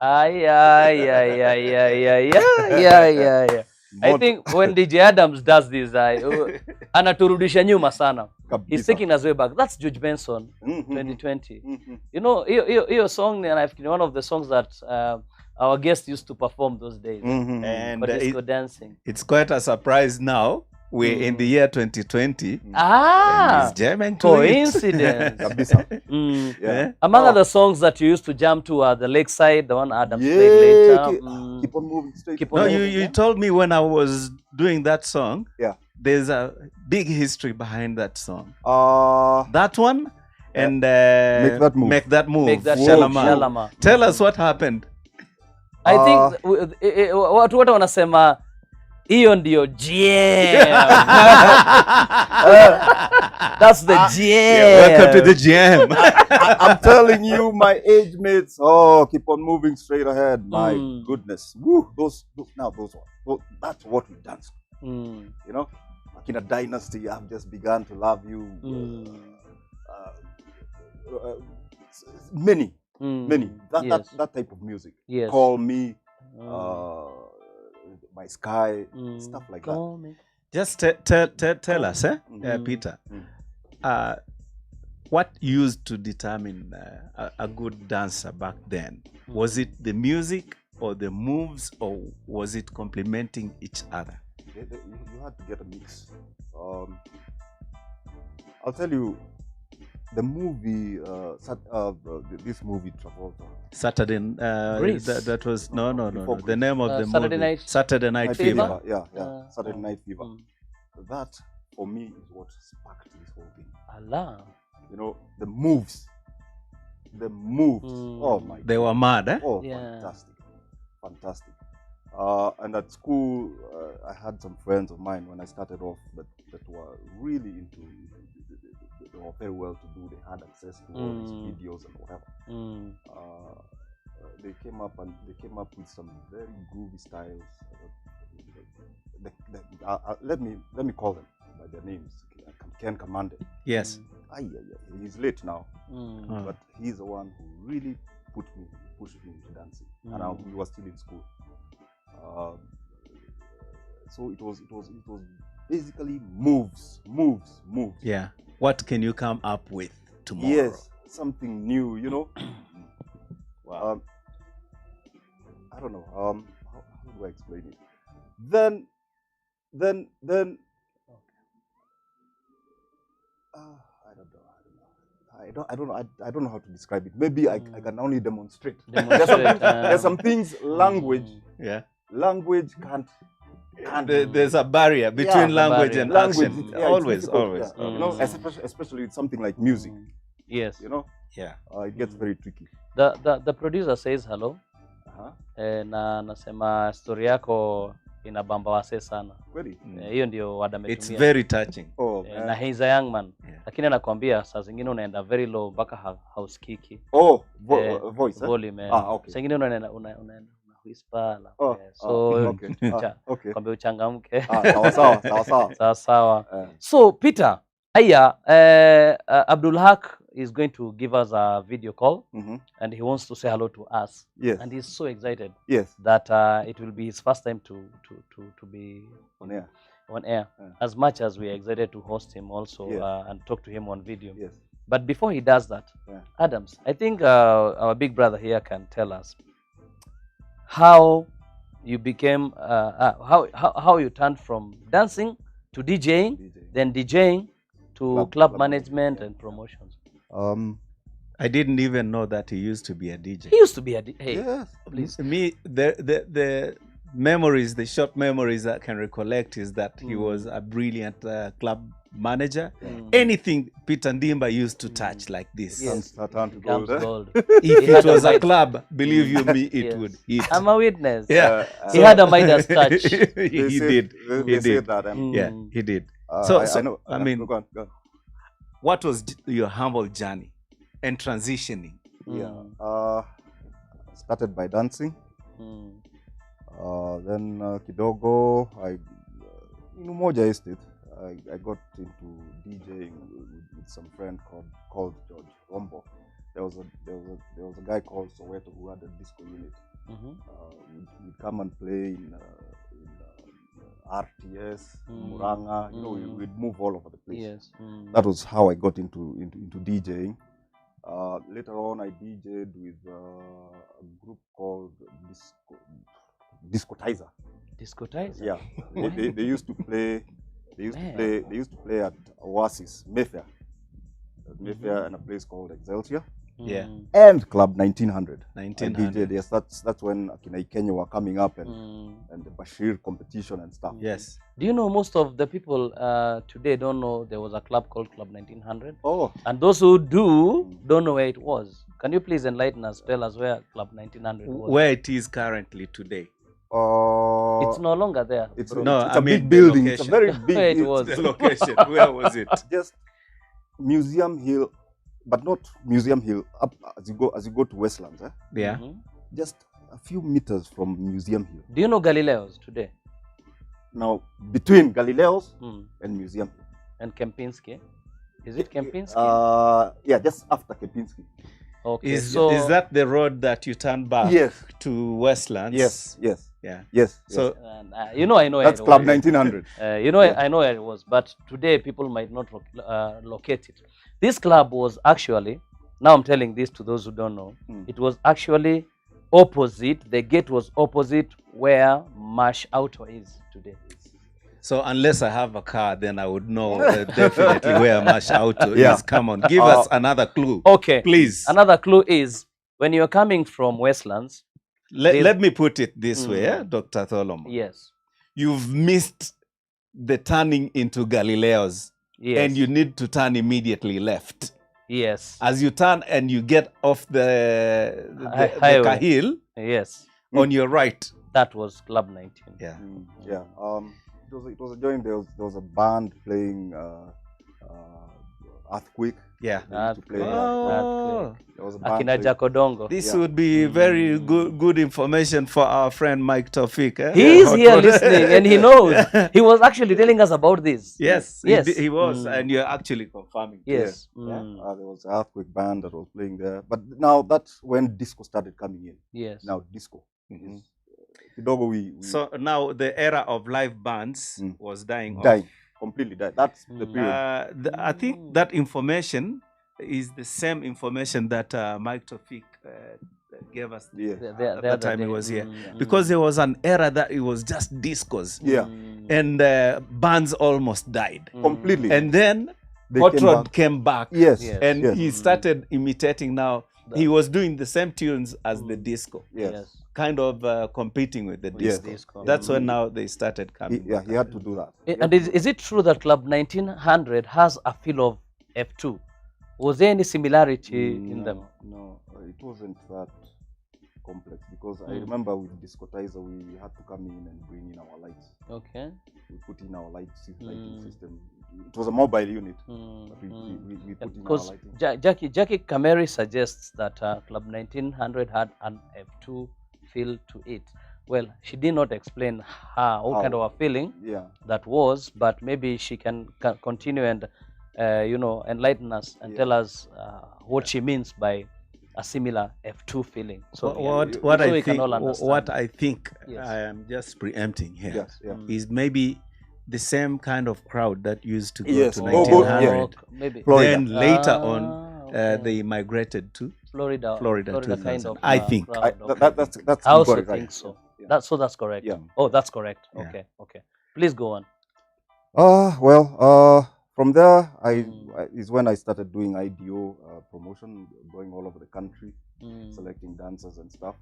Yeah. I think when DJ Adams does this, anaturudisha nyuma sana. He's Kabisa. taking us way back. That's George Benson, 2020. You know, your song, and I've one of the songs that our guests used to perform those days. And For disco dancing. it's quite a surprise now. We're in the year 2020. Ah, It's jamming to it. coincidence. Kabisa. Yeah. Among other songs that you used to jam to are the Lakeside, the one Adams played Yeah, later. keep on moving straight. Keep No, on you told me when I was doing that song, Yeah. there's a big history behind that song. Uh, That one and Make That Move. Make That Move. Make That Shalama. Shalama. Tell us what happened. I think watu wote wanasema hiyo ndio jam. That's the jam. Yeah, welcome to the jam. I'm telling you, my age mates. Oh, keep on moving straight ahead. My goodness. Woo, those that's what we dance. Mm. You know, Akina Dynasty. I've just begun to love you. Many. That Yes. that type of music. Yes. Call Me. My Sky. Stuff like that. Call me. Just tell us, Peter, what used to determine a good dancer back then? Was it the music or the moves, or was it complementing each other? You had to get a mix. I'll tell you, the movie, this movie Travolta. Saturday, Grease. that was no. Before The name of the Saturday movie, Night- Saturday Night Fever. Yeah. Saturday Night Fever. Mm. That for me is what sparked this whole thing. Allah. You know, the moves. Oh my They were mad, eh? Oh, Yeah. fantastic. And at school, I had some friends of mine when I started off that were really into. They were very well to do. They had access to all these videos and whatever. They came up with some very groovy styles. Let me call them by their names. Ken Kamande. Yes. He's late now, Mm. but he's the one who really pushed me into dancing, and we were still in school. So it was basically moves. Yeah. What can you come up with tomorrow? Yes, something new, you know. Wow. I don't know. How do I explain it? Then. I don't know how to describe it. Maybe I can only demonstrate. There's some things language can't. There's a barrier between language and action. Yeah, always. Yeah. You know, especially with something like music. Yes. You know, Yeah. it gets very tricky. The producer says hello. Uh-huh. Na nasema story yako inabamba wase sana. Kweli? Hiyo ndio wada It's ametumia. very touching. Oh, Na he's a young man. Yeah. Lakini anakuambia saa zingine unaenda very low mpaka hausikiki. oh, voice. Volume. Okay. Saa zingine unaenda whisper. Oh, So okay. Okay. kwambia uchangamke. Sawa. Sawa. So Peter, Abdul Haq is going to give us a video call, and he wants to say hello to us. Yes. And he's so excited Yes. that it will be his first time to be On air. on air. Yeah. As much as we are excited to host him also Yes. and talk to him on video. Yes. But before he does that, Yeah. Adams, I think our big brother here can tell us how you became, how you turned from dancing to DJing, then DJing to club management and promotions. I didn't even know that he used to be a DJ. He used to be a hey, Yes. please. Me, the memories, the short memories I can recollect is that he was a brilliant club manager. Anything Peter Ndimba used to touch like this. Yes. Turn to Comes gold, eh? gold. If He had it was a mic- club, believe you me, it Yes. would hit. I'm a witness. Yeah. He had a Midas touch. he They said- did. They He said did. that. Yeah, he did. I So, know. I mean, go on. what was your humble journey and transitioning? Yeah. Started by dancing. Mm. Then kidogo, in Umoja Estate, I got into DJing with some friend called George Rombo. There was a guy called Soweto who had a disco unit. Mhm. We'd come and play in RTS, Muranga. You know, we'd move all over the place. Yes. Mm. That was how I got into DJing. Later on, I DJed with a group called Discotizer. Discotizer. Yeah, they used to play. They used to play at Oasis, Mayfair, and a place called Excelsior, Yeah. and Club 1900. I 1900. DJed. Yes, that's when Akina Kenya were coming up and the Bashir competition and stuff. Yes. Do you know most of the people today don't know there was a club called Club 1900? Oh, And those who do don't know where it was. Can you please enlighten us? Tell us where Club 1900 was. Where it is currently today. It's no longer there. it's bro. No, it's I a mean big the building. It's a location. very big. Where it it's was. The location. Where was it? just Museum Hill, but not Museum Hill. Up as you go to Westlands, eh? Yeah. Mhm. Just a few meters from Museum Hill. Do you know Galileo's today? Now between Galileo's Mm. and Museum Hill. And Kempinski? Is it Kempinski? Yeah, just after Kempinski. Okay. Is so that the road that you turn back Yes. to Westlands? Yes. Yeah. Yes. So you know, I know that's where it Club was. 1900. You know, I know where it was, but today people might not locate it. This club was actually, now I'm telling this to those who don't know, it was actually opposite, the gate was opposite where Mash Auto is today. So unless I have a car, then I would know definitely where Mash Auto Yeah. is. Come on, give us another clue. Okay. Please. Another clue is when you're coming from Westlands, Let me put it this way, Dr. Tholomo. yes, You've missed the turning into Galileo's, yes, and you need to turn immediately left. yes, As you turn and you get off the Highway. Kahil, yes, on your right. that was Club 19. Yeah. Yeah. It was a joint. There was a band playing Earthquake. Yeah. They used to play Oh, There was a band Akina playing- Jakodongo. this Yeah. would be very good information for our friend Mike Tofik. Eh? He is here listening and he knows. He was actually telling us about this. Yes, Yes. he was, and you're actually confirming. Yes. Yeah. Mm. There was an Earthquake band that was playing there. But now that's when disco started coming in. Yes. Now disco. Mhm. is- Kidogo we So now the era of live bands was dying off. died. Completely died. That's the period. I think that information is the same information that Mike Tofik gave us Yeah. at that time he was here. Mm. Because there was an era that it was just discos. Yeah. And bands almost died. Completely. And then They Hot came Rod back. came back. Yes. Yes. And Yes. he started imitating now. He was doing the same tunes as the disco. Yes. Kind of competing with the Yes. disco. Disco. That's when now they started coming. Yeah, back. he had to do that. And is it true that Club 1900 has a feel of F2? Was there any similarity in them? No, it wasn't that complex because I remember with Discotizer we had to come in and bring in our lights. Okay. We put in our lighting system. It was a mobile unit, but we put in our Because lighting. Jackie Kameri suggests that Club 1900 had an F2 feel to it. Well, she did not explain what kind of a feeling Yeah. that was, but maybe she can continue and enlighten us and tell us what she means by a similar F2 feeling. So What so I we can think, all understand. what I think, Yes. I am just preempting here, Yes. Yeah. is maybe the same kind of crowd that used to go Yes. to Oh, 1900. maybe Florida. Then later on, okay. they migrated to Florida Florida kind 2000. of I think. crowd, okay. That's I you also got it right. think so. Yeah. That's correct. Yeah. Oh, that's correct. Yeah. Okay. Please go on. Well, From there, is when I started doing IDO promotion, going all over the country, selecting dancers and stuff.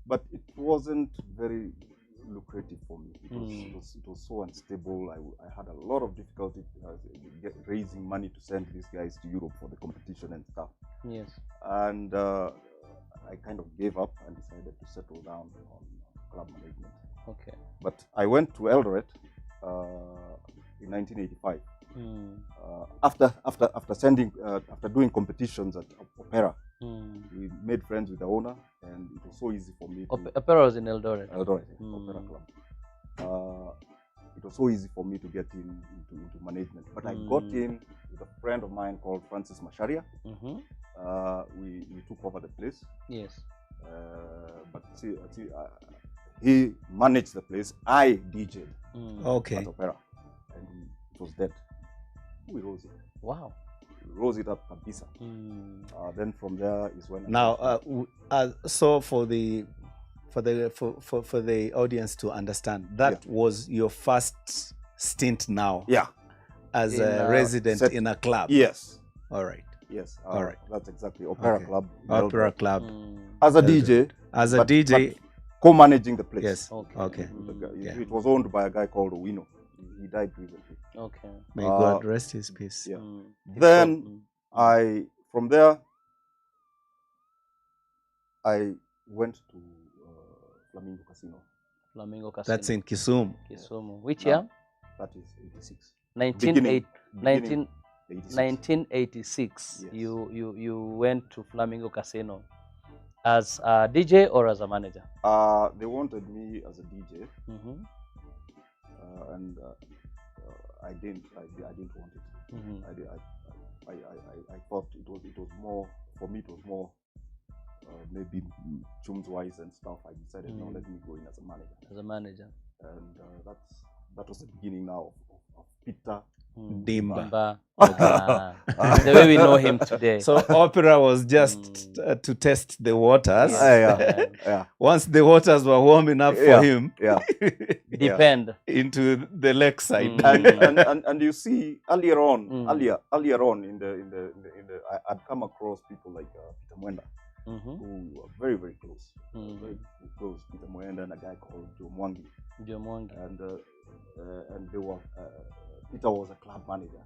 But it wasn't very lucrative for me. It was so unstable. I had a lot of difficulty raising money to send these guys to Europe for the competition and stuff. Yes. And I kind of gave up and decided to settle down on club management. Okay. But I went to Eldoret in 1985. After doing competitions at Opera, we made friends with the owner, and it was so easy for me. Opera was in Eldoret. Opera Club. It was so easy for me to get into management. But I got in with a friend of mine called Francis Masharia. We took over the place. Yes. But he managed the place. I DJ'd at Opera, and it was dead. We rose it. Wow. We rose it up kabisa. Then from there is when so for the audience to understand, that was your first stint now. Yeah. As a resident in a club. Yes. All right. Yes. All right. That's exactly Opera Club. Opera Club. As a DJ. As a DJ. But co-managing the place. Yes. Okay. It was owned by a guy called Owino. He died recently. Okay. May God rest his peace. Yeah. Then from there, I went to Flamingo Casino. Flamingo Casino. That's in Kisumu. Kisumu. Which year? That is 86. 1986. Yes. You went to Flamingo Casino as a DJ or as a manager? They wanted me as a DJ, and I didn't want it. I thought it was more for me. It was more maybe tunes wise and stuff. I decided no, let me go in as a manager. As a manager, and that was the beginning now of Peter Dimba. The way we know him today. So Opera was just to test the waters. Yeah. Once the waters were warm enough for him, depend into the lakeside. And you see earlier on in the I'd come across people like Peter Mwenda, who were very, very close. Very close. Peter Mwenda and a guy called Joe Mwangi. And they were Peter was a club manager,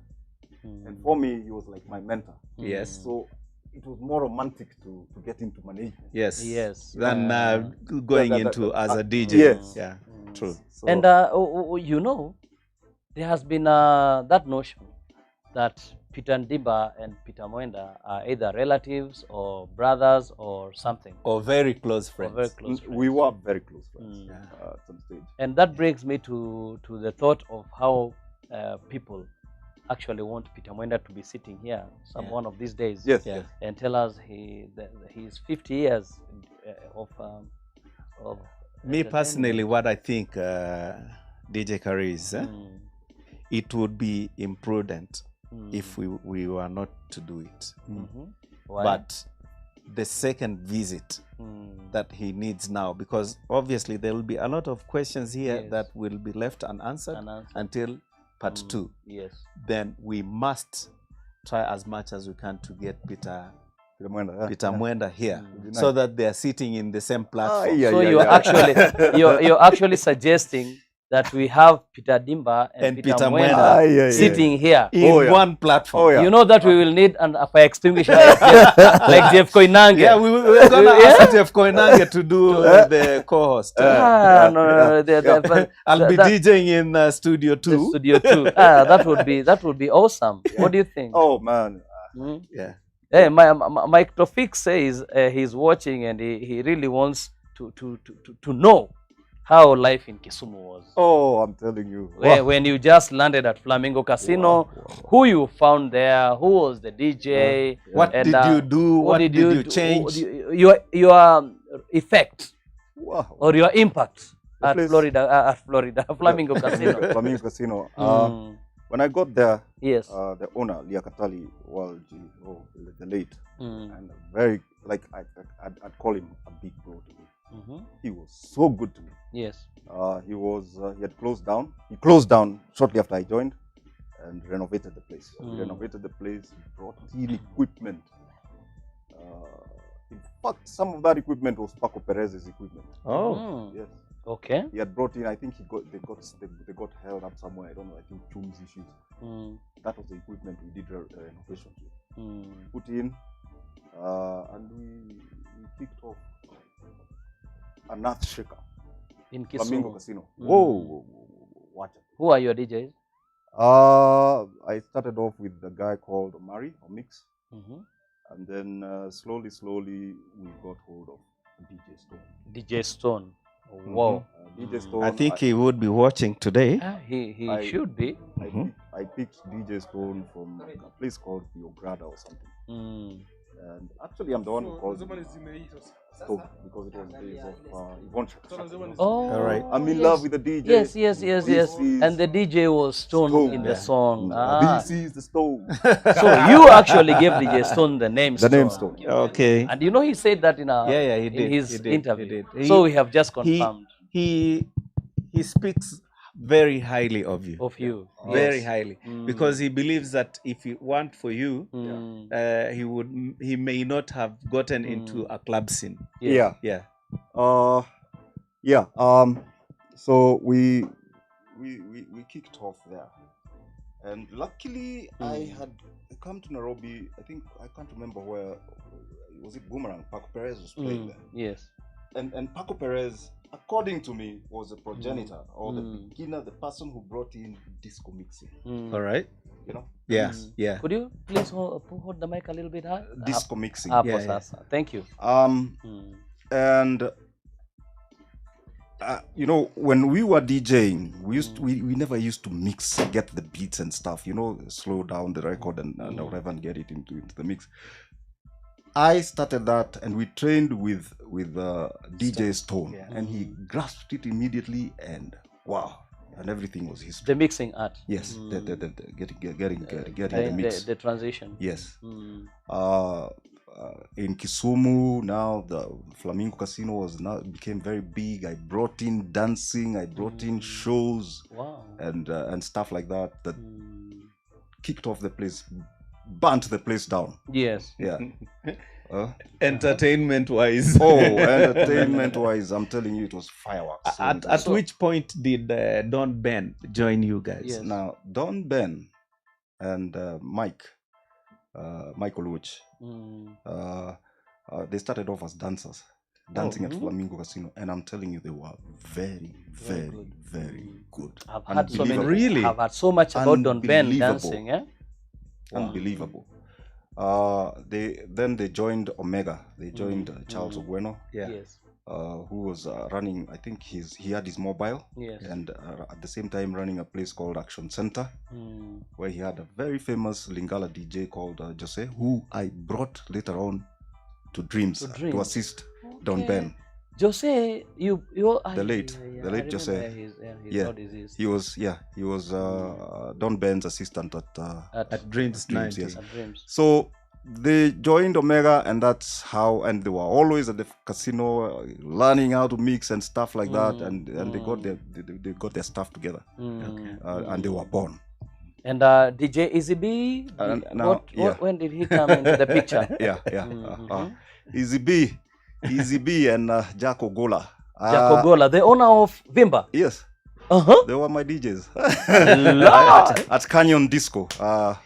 and for me he was like my mentor. Yes. So it was more romantic to get into management. Yes. Than going into as a DJ. Yes. Yeah. True. So, and you know, there has been that notion that Peter Ndimba and Peter Mwenda are either relatives or brothers or something. Or very close friends. We were very close friends at some stage. And that brings me to the thought of how people actually want Peter Mwenda to be sitting here one of these days. Yes. And tell us his 50 years of me personally, what I think, DJ Curry, is it would be imprudent if we were not to do it. But the second visit that he needs now, because obviously there will be a lot of questions here that will be left unanswered until part 2. Yes. Then we must try as much as we can to get Peter Mwenda here, so that they are sitting in the same platform. You're actually suggesting that we have Peter Dimba and Peter Mwenda sitting here in one platform. You know that we will need a fire extinguisher like Jeff Koinange. Yeah, we're going to ask Jeff Koinange to do the co-host. I'll be DJing in Studio 2. Studio 2. That would be awesome. What do you think? Oh man. Yeah. Hey, Mike Tofik says he's watching and he really wants to know how life in Kisumu was. Oh, I'm telling you. When you just landed at Flamingo Casino, who you found there, who was the DJ, what did you do, what did you change? Your effect or your impact at Flamingo Casino. Flamingo Casino. When I got there, the owner, Liakatali Walji, the late, and very, I'd call him a big bro to me. He was so good to me. Yes. He had closed down. He closed down shortly after I joined and renovated the place. place. We renovated the place, brought in equipment. In fact, some of that equipment was Paco Perez's equipment. Oh. Yes. Okay. He had brought in, I think they got held up somewhere, I don't know, I think Chum's issues. That was the equipment we did renovations with. Put in, and we kicked off an earth shaker. In Flamingo Kisumu. Casino. Whoa. Watch it. Who are your DJs? I started off with the guy called Omari, or Mix. And then slowly we got hold of DJ Stone. DJ Stone. Wow. DJ Stone. I think he would be watching today. He should be. I picked DJ Stone from a place called Biograda or something. And actually, I'm the one who calls him Stone because it was days of Yvonne Chaka. Oh, all right. I'm in love with the DJ. Yes. This is And the DJ was Stone in the song. This is the Stone. So you actually gave DJ Stone the name The Stone. name Stone. Okay. And you know he said that in He did. in his He did. interview. He did. So we have just confirmed He speaks very highly of you. of you. Very Yes. highly, because he believes that if it weren't for you, he may not have gotten into a club scene. Yes. Yeah. So we kicked off there, and luckily I had come to Nairobi. I think I can't remember where was it. Boomerang. Paco Perez was playing there. Yes. And Paco Perez, according to me, was a progenitor or the beginner, the person who brought in disco mixing. All right. You know, Yeah. Could you please hold the mic a little bit high? disco mixing. Thank you. And you know, when we were DJing, we never used to mix, get the beats and stuff. You know, slow down the record and whatever and get it into the mix. I started that, and we trained with DJ Stone, and he grasped it immediately, and wow, and everything was history. The mixing art. Yes, the getting the mix. The transition. Yes. In Kisumu now, the Flamingo Casino became very big. I brought in dancing, I brought in shows, Wow. and stuff like that kicked off the place, burnt the place down. Yes. Yeah. Entertainment wise. Entertainment wise, I'm telling you, it was fireworks. At which point did Don Ben join you guys? Yes. Now, Don Ben and Michael Wuch, they started off as dancers, dancing at Flamingo Casino, and I'm telling you, they were very, very, very good. I've heard so many. Really? I've heard so much about Don Ben Unbelievable. dancing. Eh? Unbelievable. They joined Omega. They joined Charles Ogueno, Yeah. Yes. who was running. I think he had his mobile, Yes. and at the same time running a place called Action Center, where he had a very famous Lingala DJ called Jose, who I brought later on to Dreams to assist Don Ben. Jose, The late Jose. He was Don Ben's assistant at Dreams 90. Yes. At Dreams. So they joined Omega, and that's how. And they were always at the casino, learning how to mix and stuff like that. And they got their stuff together, and they were born. And DJ Easy B, when did he come into the picture? Easy B and Jack Ogola. Jack Ogola, the owner of Vimba. Yes. They were my DJs at Canyon Disco.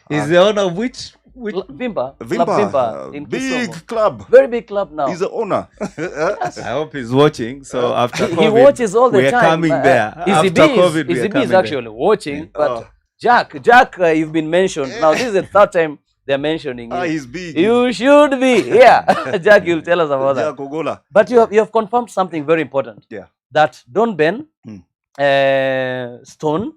Is the owner of which? Vimba. Club Vimba, Vimba in big Kisumu. club. Very big club now. He's the owner. I hope he's watching. So after COVID, he watches all the we are time. coming there. Easy After COVID, we Easy are B coming is there. actually watching, but Jack, you've been mentioned. Now this is the third time they're mentioning you. He's big. You should be. Yeah. Jack, you'll tell us about Jack that. Ogola. But you have confirmed something very important. Yeah. That Don Ben, Stone,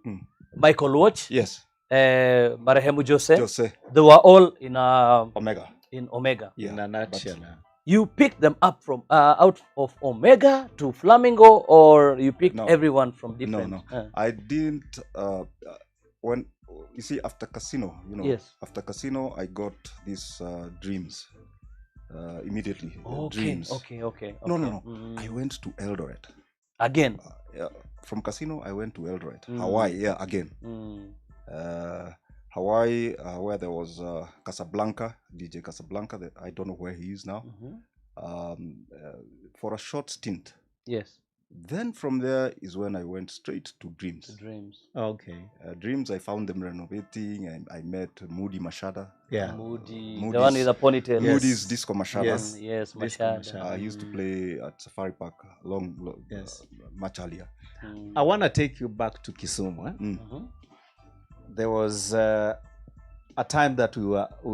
Michael Watch, Yes. Marehemu Jose, they were all in Omega. In Omega. In a nutshell. You picked them up from out of Omega to Flamingo, or you picked everyone from different? No. I didn't. When you see, after Casino, Yes. After Casino, I got these Dreams immediately. Dreams. Okay. No. I went to Eldoret Again. From Casino, I went to Eldoret, Hawaii. Yeah, again. Hawaii, where there was Casablanca, DJ Casablanca. I don't know where he is now. For a short stint. Yes. Then from there is when I went straight to Dreams. Dreams. Okay. Dreams, I found them renovating, and I met Moody Mashada. Yeah. Moody. Moody's- The one with the ponytail. Yes. Moody's Disco Mashada. Yes. Yes, Disco Mashada. Mashada. I used to play at Safari Park Yes. much earlier. I want to take you back to Kisumu. There was a time that we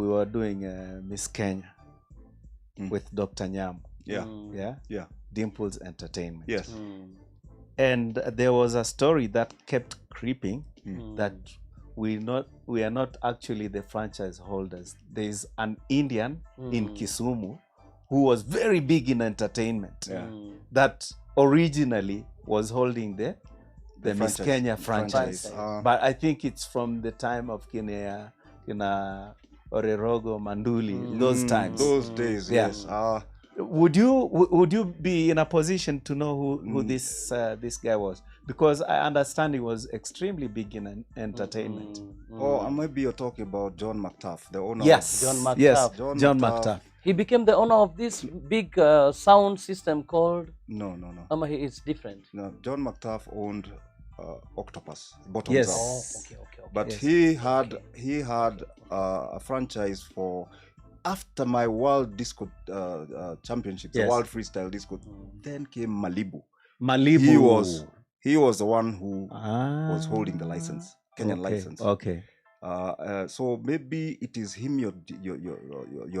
were doing Miss Kenya with Dr. Nyam. Yeah. Yeah. Dimples Entertainment. Yes. And there was a story that kept creeping that we are not actually the franchise holders. There is an Indian in Kisumu who was very big in entertainment that originally was holding the Miss franchise. Kenya franchise. Franchise. But I think it's from the time of Kina Orerogo, Manduli, those times. Those days, Yeah. yes. Would you be in a position to know who this guy was? Because I understand he was extremely big in entertainment. Or maybe you're talking about John McTuff, the owner. Yes, John McTuff. yes, John John McTuff. McTuff. He became the owner of this big sound system called. No. It's different. No, John McTuff owned Octopus. Bottoms Yes. Up. Okay. But Yes. he had a franchise for after my World Disco Championships, Yes. the World Freestyle Disco. Then came Malibu. Malibu. He was the one who was Ah, holding the license, Kenyan okay, license. Okay. So maybe it is him you're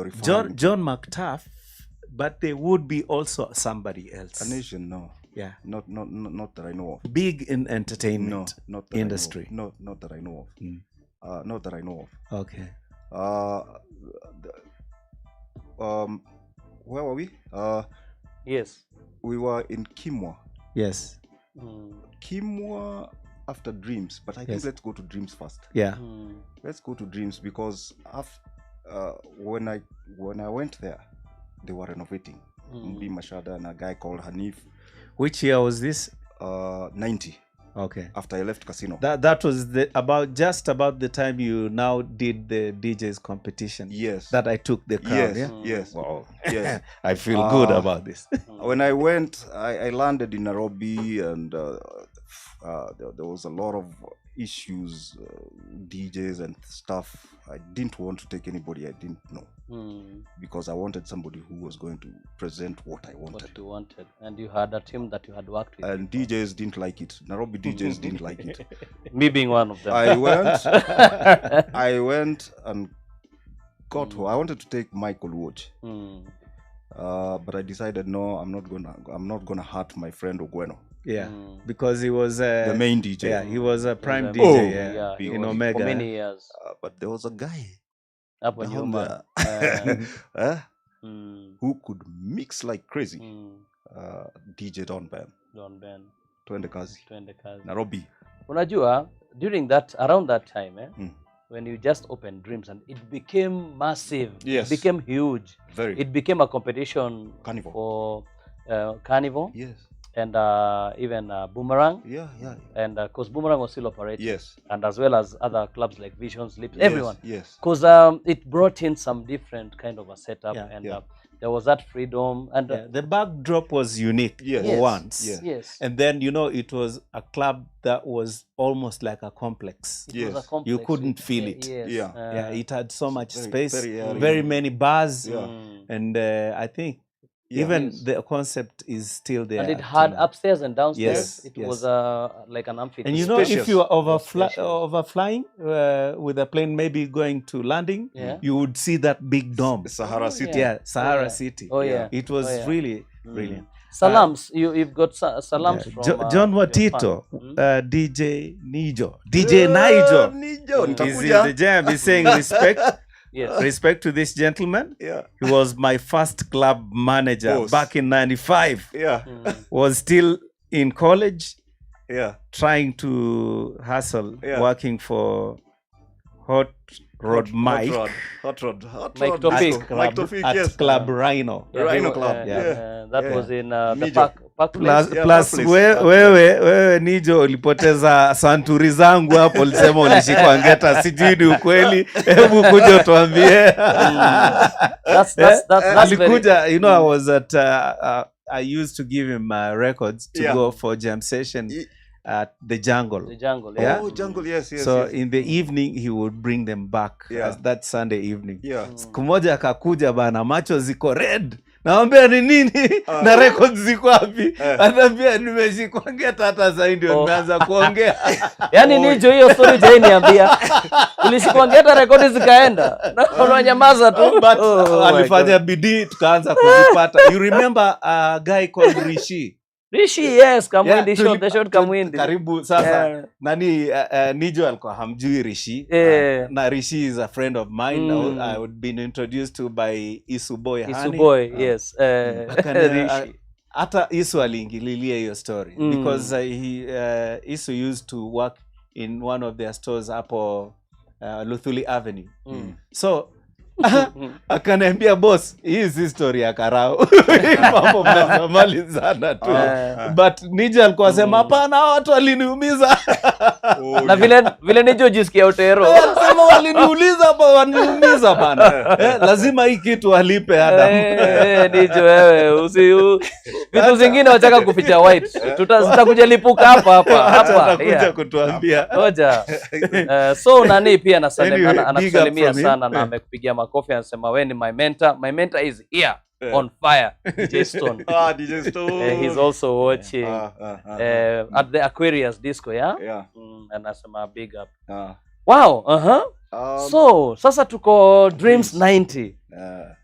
referring to. John McTuff, but there would be also somebody else. A nation, no. Yeah. Not that I know of. Big in No, entertainment not that industry. I know of. No, not that I know of. Not that I know of. Okay. Where were we? Yes. We were in Kimwa. Yes. Kimwa after Dreams, but I think Yes. let's go to Dreams first. Yeah. Let's go to Dreams because when I went there, they were renovating. Mbi Mashada and a guy called Hanif. Which year was this? 90 Okay. after I left Casino. That was just about the time you now did the DJ's competition. Yes. That I took the crown. Yes. Yeah? Yes. Wow. Yes. I feel good about this. When I went, I landed in Nairobi, and there was a lot of issues, DJs and stuff. I didn't want to take anybody I didn't know because I wanted somebody who was going to present what I wanted. What you wanted, and you had a team that you had worked with. And DJs didn't like it. Nairobi DJs didn't like it. Me being one of them. I went and got I wanted to take Michael Watch. But I decided no, I'm not gonna hurt my friend Ogweno, Yeah. Because he was the main DJ. Yeah, he was a prime Oh, DJ. yeah, he in was Omega. for many years. But there was a guy Up on down your there who could mix like crazy. DJ Don Ben, Don Ben, twende kazi, Nairobi. Unajua, around that time, when you just opened Dreams and it became massive, Yes. it became huge. Very. It became a competition Carnival. for Carnival Yes. and even Boomerang. Yeah. And because Boomerang was still operating. Yes. And as well as other clubs like Visions, Lips, everyone. Yes. Because it brought in some different kind of a setup. Yeah, and yeah. There was that freedom. And The backdrop was unique Yes. Yes. once. Yeah. yes. And then, it was a club that was almost like a complex. It was a Yes. complex. You couldn't feel it. Yes. Yeah. Yeah, it had so much very- space, very airy. very many bars. Yeah. And I think Yeah. even Yes. the concept is still there. And it had actually. upstairs and downstairs. Yes, It yes. was like an amphitheater. And if Spacious. you are Spacious. overflying with a plane, maybe going to landing, Yeah. you would see that big dome. Sahara Oh, City. Yeah, Sahara yeah. City. Oh, yeah. It was Oh, yeah. really brilliant. Salams. You've got salams Yeah. from John your Watito, fan. DJ Nijo, DJ Nijo. Nijo, He's in nitakuja. the jam. He's saying respect. Yes. Respect to this gentleman. Yeah. He was my first club manager Boss. back in 95. Yeah. Was still in college, Yeah. trying to hustle, Yeah. working for Hot Rod Mike Hot Rod. Mike Tofik. Mike Tofik, at yes. Club Rhino. Rhino Club, That yeah. was in the Nijo. park Plus, place. Yeah, plus Park wewe Nijo ulipoteza santuri zangu hapo, ulisema ulishikwa ngeta, sijui ni ukweli. Hebu kuja utuambie. That's very, Alikuja, you know, I was at I used to give him records to Yeah. go for jam session at the Jungle. the jungle. Yeah. Oh, Jungle, yes. So yes. in the evening he would bring them back. Yeah. That Sunday evening. Yeah. Siku moja akakuja bana, macho ziko red. Nawambia ni nini? Na records ziko wapi? Anambia nimeshikwa ngeta, hata sasa ndio nimeanza kuongea. Yaani Nijo, hiyo story je niambia. Ulishikwa ngeta, rekodi zikaenda. Na unanyamaza tu. But Oh, alifanya bidii tukaanza kuzipata. You remember a guy called Rishi? Rishi, yes, Kamwindi Yeah, short, the short Kamwindi. Karibu sasa. Yeah. Nani Nijo alikuwa hamjui Rishi. Na Rishi is a friend of mine. I would been introduced to by Isuboy Hani. Isuboy, yes. Akani- hata Isu aliingililia hiyo story because Isu used to work in one of their stores hapo Luthuli Avenue. So akaniambia boss, hii si story ya karao. Mambo mnamalizana tu. But Nijo alikuwa sema hapana, watu waliniumiza. Na vile Nijo jisikia utero. Sema waliniumiza bana. Lazima hii kitu walipe Adam. Nijo wewe, vitu zingine wataka kuficha white. Zitakuja lipuka hapa. Atakuja kutuambia. Ngoja. So nani pia Anyway, big up anakusalimia from sana him. na amekupigia makofi, anasema wewe ni my mentor. My mentor is here on fire. DJ Stone. DJ Stone. He's also watching at the Aquarius Disco, yeah? Yeah. Anasema big up. Uh, Wow, so sasa tuko Dreams 90.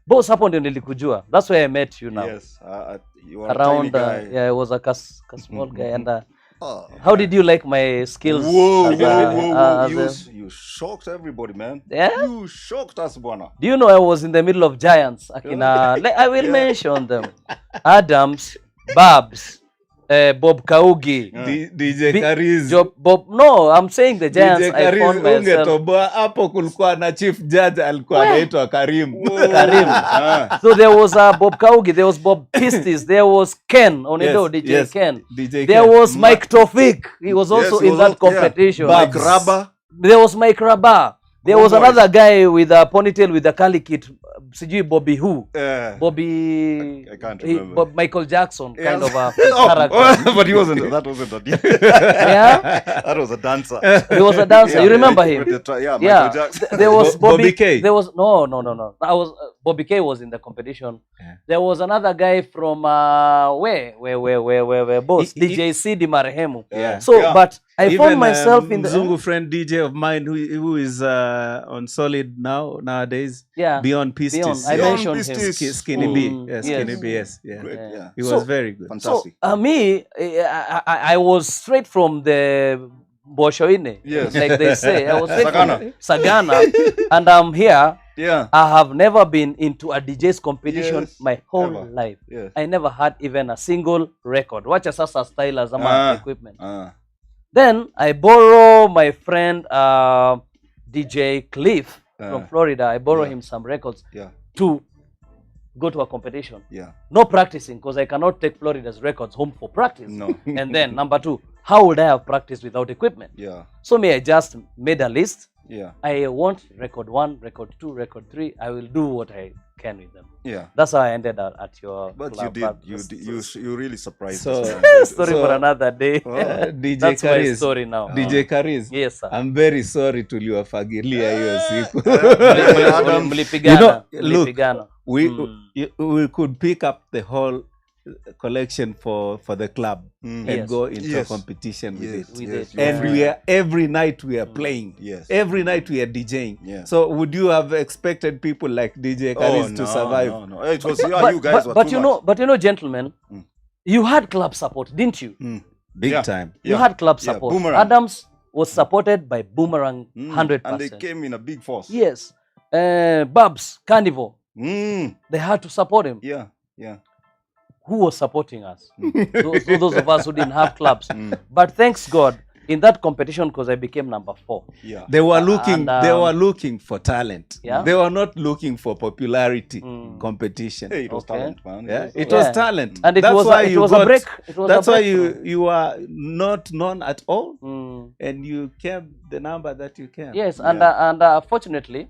Boss, hapo ndio nilikujua. That's where I met you now. Yes. You are Around a tiny guy. I was a small guy. And how did you like my skills? Whoa, as a- you shocked everybody, man. Yeah? You shocked us, bwana. Do you know I was in the middle of giants? Akina, I will mention them. Adams, Babs, Bob Kaugi. DJ Kariz. No, I'm saying the giants. DJ I Kariz found myself. ungetoboa hapo, kulikuwa na chief judge alikuwa anaitwa Karim. Karim. So there was Bob Kaugi, there was Bob Pistis, there was Ken Onido, DJ Ken. DJ There Ken. was Mike Tofik. He was also in that competition. Mike Raba. There was Mike Rabah. There was another guy with a ponytail with a curly kit. Sijui Bobby who? Bobby. I can't remember. Michael Jackson kind of a Oh, character. but he wasn't. That wasn't a Yeah, That was a dancer. he was a dancer. You remember him? With the Michael Yeah. Jackson. There was Bobby K. There was no. That was Bobby K was in the competition. Yeah. There was another guy from where boss DJ CD Marehemu. Yeah. So, Yeah. but I Even, found myself in the Mzungu friend DJ of mine who is on Solid nowadays. yeah. Beyond Pistis. Beyond. I Beyond mentioned him. Pistis. Skinny B. Mm, Yeah, Skinny yes. B, yes. Yeah. Great, Yeah. yeah. He So- was very good. Fantastic. So me, I was straight from the Boshoine, Yes. like they say. I was straight Sagana. from Sagana, and I'm here. Yeah. I have never been into a DJ's competition Yes, my whole ever. life. Yes. I never had even a single record. Watch sasa style as a equipment. Then I borrow my friend DJ Cliff from Florida. I borrow him some records Yeah. to go to a competition. Yeah. No practicing, because I cannot take Florida's records home for practice. No. And then number two, how would I have practiced without equipment? Yeah. So I just made a list. Yeah. I want record 1, record 2, record 3. I will do what I can with them. Yeah. That's how I ended at your But club. you really surprised So- us, man. Story So- for another day. DJ That's my Kariz. story now. DJ Kariz. Yes, sir. I'm very sorry tuliwafagilia hiyo siku. Mlipigana. You know, look, Mlipigana. we could pick up the whole collection for the club and Yes. go into Yes. competition with Yes, it. We yes, did. you And are we are every night we are playing. Yes. Every night we are DJing. Yeah. So would you have expected people like DJ Kariz to survive? No. It was you guys were but too you much. know, gentlemen, you had club support, didn't you? Big Yeah. time. You Yeah. had club Yeah, support. Boomerang. Adams was supported by Boomerang 100%. And they came in a big force. Yes. Babs, Carnival, Mm. they had to support him. Yeah. Yeah. Who was supporting us? Those of us who didn't have clubs. But thanks God, in that competition because I became number 4. Yeah. They were looking. And, They were looking for talent. Yeah. They were not looking for popularity competition. Hey, it was Okay. talent, man. Yeah, it Yeah. was talent, And it that's was a- why it you was a got. break. It was a That's why breakthrough. you are not known at all, Mm. and you came the number that you came. Yes, and fortunately,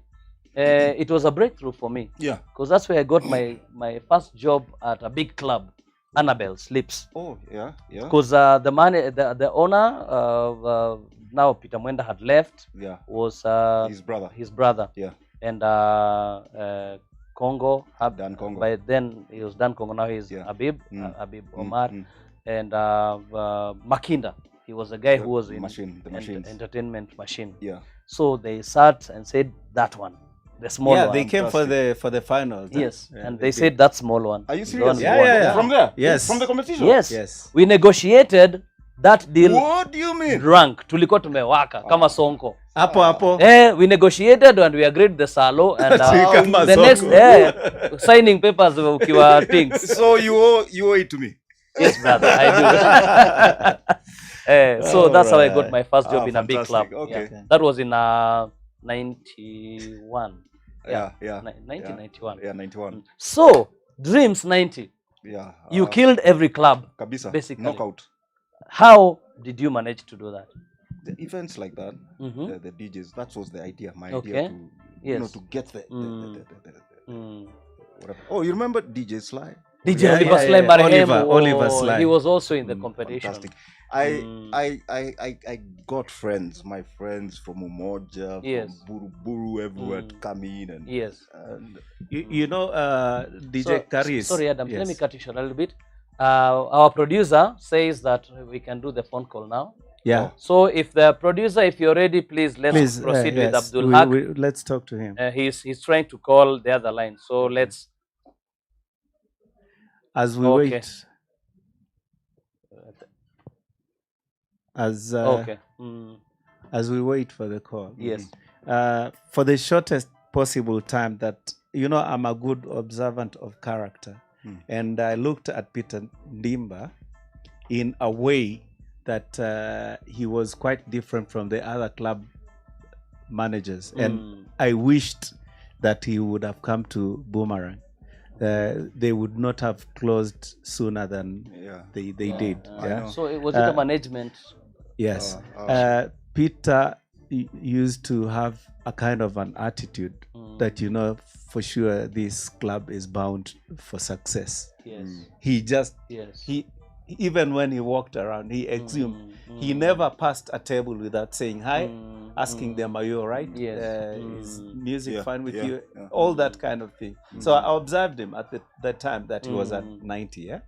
it was a breakthrough for me Yeah. because that's where I got my first job at a big club, Annabelle's Lips. Oh, yeah, yeah. Because the owner, now Peter Mwenda had left, Yeah. was His brother. Yeah. Yeah. And Congo. Dan Congo. By then he was Dan Congo. Now he's Yeah. Habib, Mm. Habib Mm, Omar, mm. and Makinda. He was a guy who was The in machine, the machines. entertainment machine. Yeah. So they sat and said that one, the small Yeah, one. they came for the finals. Yes, Yeah, and they they did. said that small one. Are you is the serious? one we Yeah, want. yeah, yeah. From there? Yes. From the competition? Yes. Yes. We negotiated that deal What do you mean? drunk. Tulikuwa tumewaka kama sonko. Hapo. We negotiated and we agreed the salo and Kama the next sonko. signing papers ukiwa things. So you owe it to me. Yes, brother, I do. So that's how I got Alright. my first job in a big club. fantastic. Okay. Yeah. That was in 91. Yeah, yeah. 1991. Yeah, 91. So, Dreams 90. Yeah. You killed every club. Kabisa. basically. Knockout. How did you manage to do that? The events like that, Mhm. the DJs, that was the idea. My Okay. idea to, you know, Yes. to get the Mm. whatever. Oh, you remember DJ Sly? DJ Yeah, Oliver yeah, Sly yeah. Marehemu, Oliver Sly. he was also in the competition. Fantastic. Mm. I got friends, my friends from Umoja, Yes. from Buru everywhere Mm. to come in and Yes. You know, DJ Karis. Sorry, Adam, let Yes. me cut you short a little bit. Our producer says that we can do the phone call now. Yeah. So if the producer, if you're ready, please let's Please proceed with yes. Abdul Haq. Let's talk to him. He's trying to call the other line. So let's. As we Okay. wait. As Okay. as we wait for the call. Yes. For the shortest possible time that I'm a good observant of character. And I looked at Peter Ndimba in a way that he was quite different from the other club managers. And I wished that he would have come to Boomerang. They would not have closed sooner than they did. Yeah. So was it a management? Yes. Peter used to have a kind of an attitude that, for sure this club is bound for success. Yes. He just, Yes. even when he walked around, he exhumed. He never passed a table without saying hi, asking them, are you all right? Yes. Is music Yeah, fine with yeah, you? yeah. All that kind of thing. So I observed him at that time that he was at 90, yeah?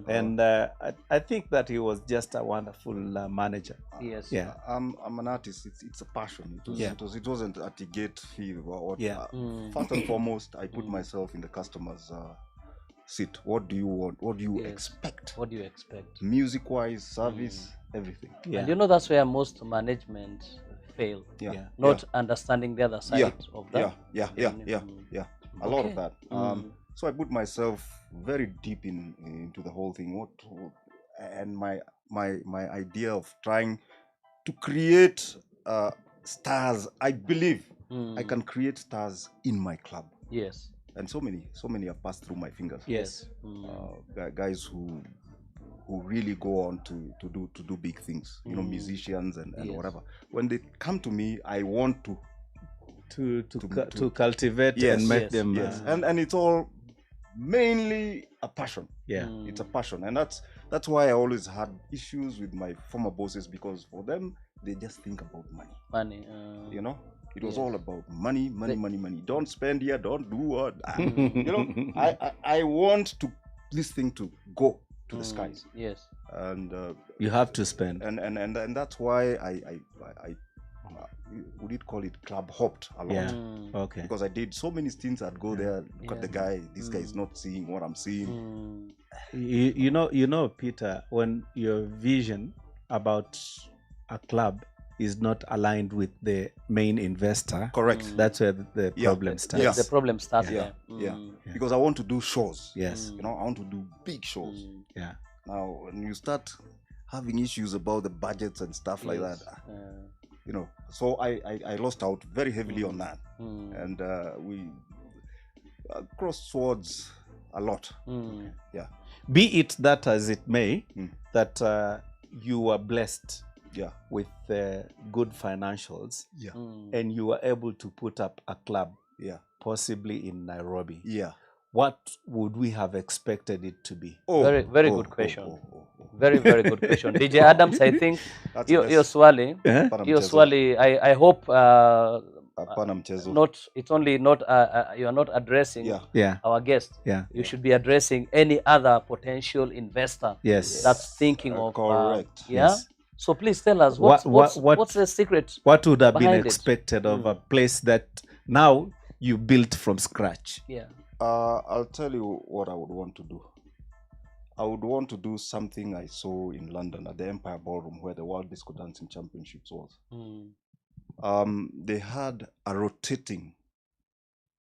And I think that he was just a wonderful manager. Yes. Yeah. I'm an artist. It's a passion. Yeah. It wasn't at the gate fee or what. Yeah. First and foremost, I put myself in the customer's seat. What do you want? What do you Yes. expect? What do you expect? Music-wise, service, everything. Yeah. And that's where most management fail. Yeah. Yeah. Not understanding the other side of that. Yeah. A lot of Okay. that. So I put myself very deep into the whole thing. And my idea of trying to create stars. I believe I can create stars in my club. Yes. And so many have passed through my fingers. Yes. Guys who really go on to do big things. Musicians and Yes. whatever. When they come to me, I want to To cultivate and make Yes, them. yes, and it's all mainly a passion. Yeah. It's a passion, and that's why I always had issues with my former bosses, because for them they just think about money. Money. It was Yes. all about money. Don't spend here, don't do what. I want this thing to go to the skies, Yes. and You have to spend. and that's why I would it call it club hopped a lot. Yeah. Okay. Because I did so many stints. I'd go there, look at the guy. This guy is not seeing what I'm seeing. You know, Peter, when your vision about a club is not aligned with the main investor, Correct. that's where the Yeah. problem starts. Yeah. The problem starts Yeah. there. Yeah. Because I want to do shows. Yes. I want to do big shows. Yeah. Now, when you start having issues about the budgets and stuff like that. Yes. You know, so I lost out very heavily on that, and we crossed swords a lot. Yeah, Be it that as it may, that you were blessed yeah, with good financials, yeah, and you were able to put up a club, yeah, possibly in Nairobi. yeah. What would we have expected it to be? Oh, Very good question. Very, very good question. DJ Adams, I think That's hiyo best. swali, Hapana hiyo mchezo. swali, I hope Hapana mchezo. not, it's only not, you are not addressing Yeah. Yeah, our guest. yeah, You should be addressing any other potential investor yes. that's thinking of, correct. yeah. Yes. So please tell us What- what's the secret? What would have been behind it. expected of a place that now you built from scratch? Yeah. I'll tell you what I would want to do. I would want to do something I saw in London at the Empire Ballroom, where the World Disco Dancing Championships was. They had a rotating,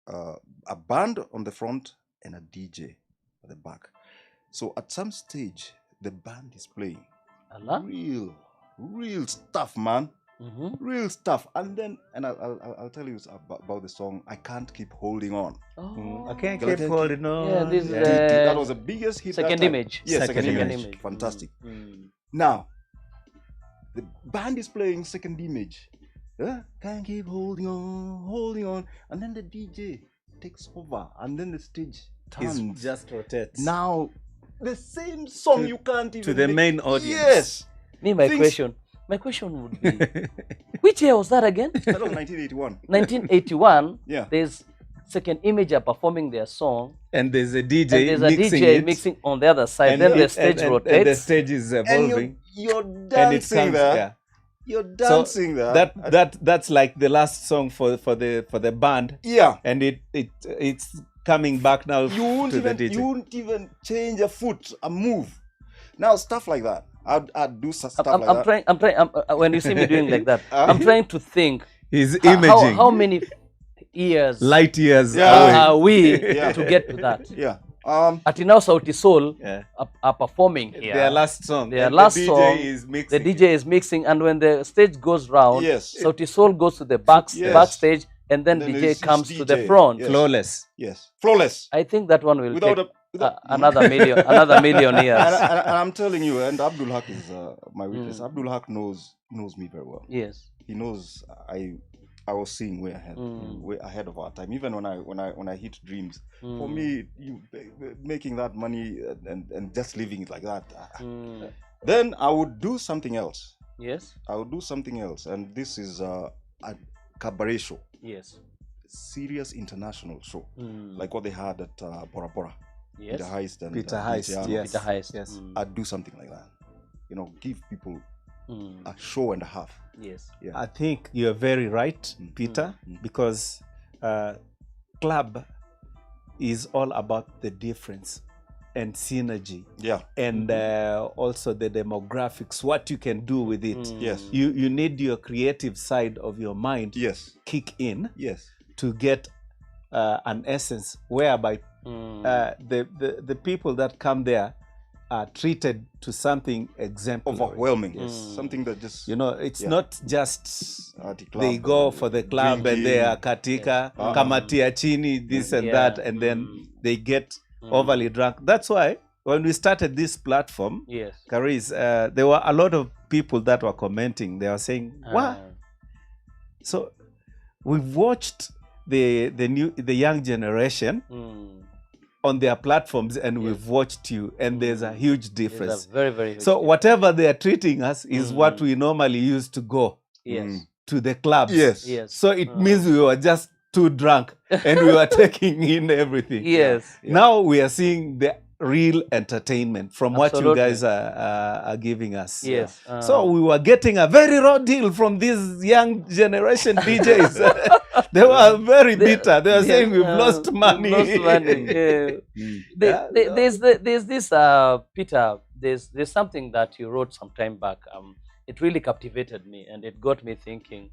a band on the front and a DJ at the back. So at some stage, the band is playing Allah. real stuff, man. Mm-hmm. Real stuff. And then, and I'll tell you about the song. I Can't Keep Holding On. Oh. I can't Well, I keep can't holding on. Yeah, this is That was the biggest hit. that Second time. Image. Yes, Second second, Image. image. Fantastic. Mm. Now, the band is playing Second Image. Yeah? Can't keep holding on. And then the DJ takes over. And then the stage turns. It just rotates. Now, the same song To- you can't even to the make- main audience. Yes. My Things- question would be, which year was that again? That was 1981. 1981. Yeah. There's Second Image are performing their song, And there's a and DJ there's a mixing DJ it, mixing on the other side. and Then the it- stage and rotates. the stage is And evolving, you're and it dancing comes. there. Yeah. You're dancing there. That's like the last song for the band, Yeah. and it's coming back now You won't to the even DJ. you won't even change a foot, a move. Now stuff like that. I'd do stuff I'm like that. trying. When you see me doing like that, I'm trying to think He's how, imaging how many years light years Yeah. away. are we Yeah. to get to that? Yeah. At now Sauti Soul Yeah. are performing here. Their last song. Their and last the DJ song, is the mixing. DJ is mixing, and when the stage goes round, Yes. Sauti Soul goes to the Yes. backstage, and then Then DJ it's comes to the DJ. front. Yes. Flawless. Yes. Flawless. I think that one will Without take without another million, another million years. and I'm telling you, and Abdul Haq is my witness. Abdul Haq knows me very well. Yes. He knows I was seeing way ahead of our time. Even when I hit dreams, for me, making that money and just living it like that, then I would do something else. Yes. I would do something else, and this is a cabaret show, Yes. serious international show, like what they had at Bora Bora, Yes. Peter Heist and Peter Vince Heist, Yano. yes. Peter Heist. Yes. I'd do something like that. You know, give people Mm. a show and a half. Yes. Yeah. I think you're very right, Peter, because club is all about the difference and synergy, Yeah. and also the demographics, what you can do with it. Yes. You need your creative side of your mind Yes. kick in Yes. to get an essence whereby the people that come there are treated to something exemplary. Overwhelming. Yes. Something that just You know, it's Yeah. not just Party club, they go for the club and they are katika kamatia chini, this and that, and then they get overly drunk. That's why when we started this platform, Yes. Karis, there were a lot of people that were commenting. They were saying, "What?" So we've watched the young generation on their platforms, and we've watched you, and there's a huge difference. It's a very, very huge So whatever they are treating us is what we normally used to go Yes. to the clubs. Yes. Yes. So it means we were just too drunk and we were taking in everything. Yes. Now we are seeing the real entertainment from what you Absolutely. guys are giving us. Yes. So we were getting a very raw deal from these young generation DJs. They were very bitter. They were saying we've lost money. Lost money. Yeah. There's this Peter. There's something that you wrote some time back. It really captivated me, and it got me thinking.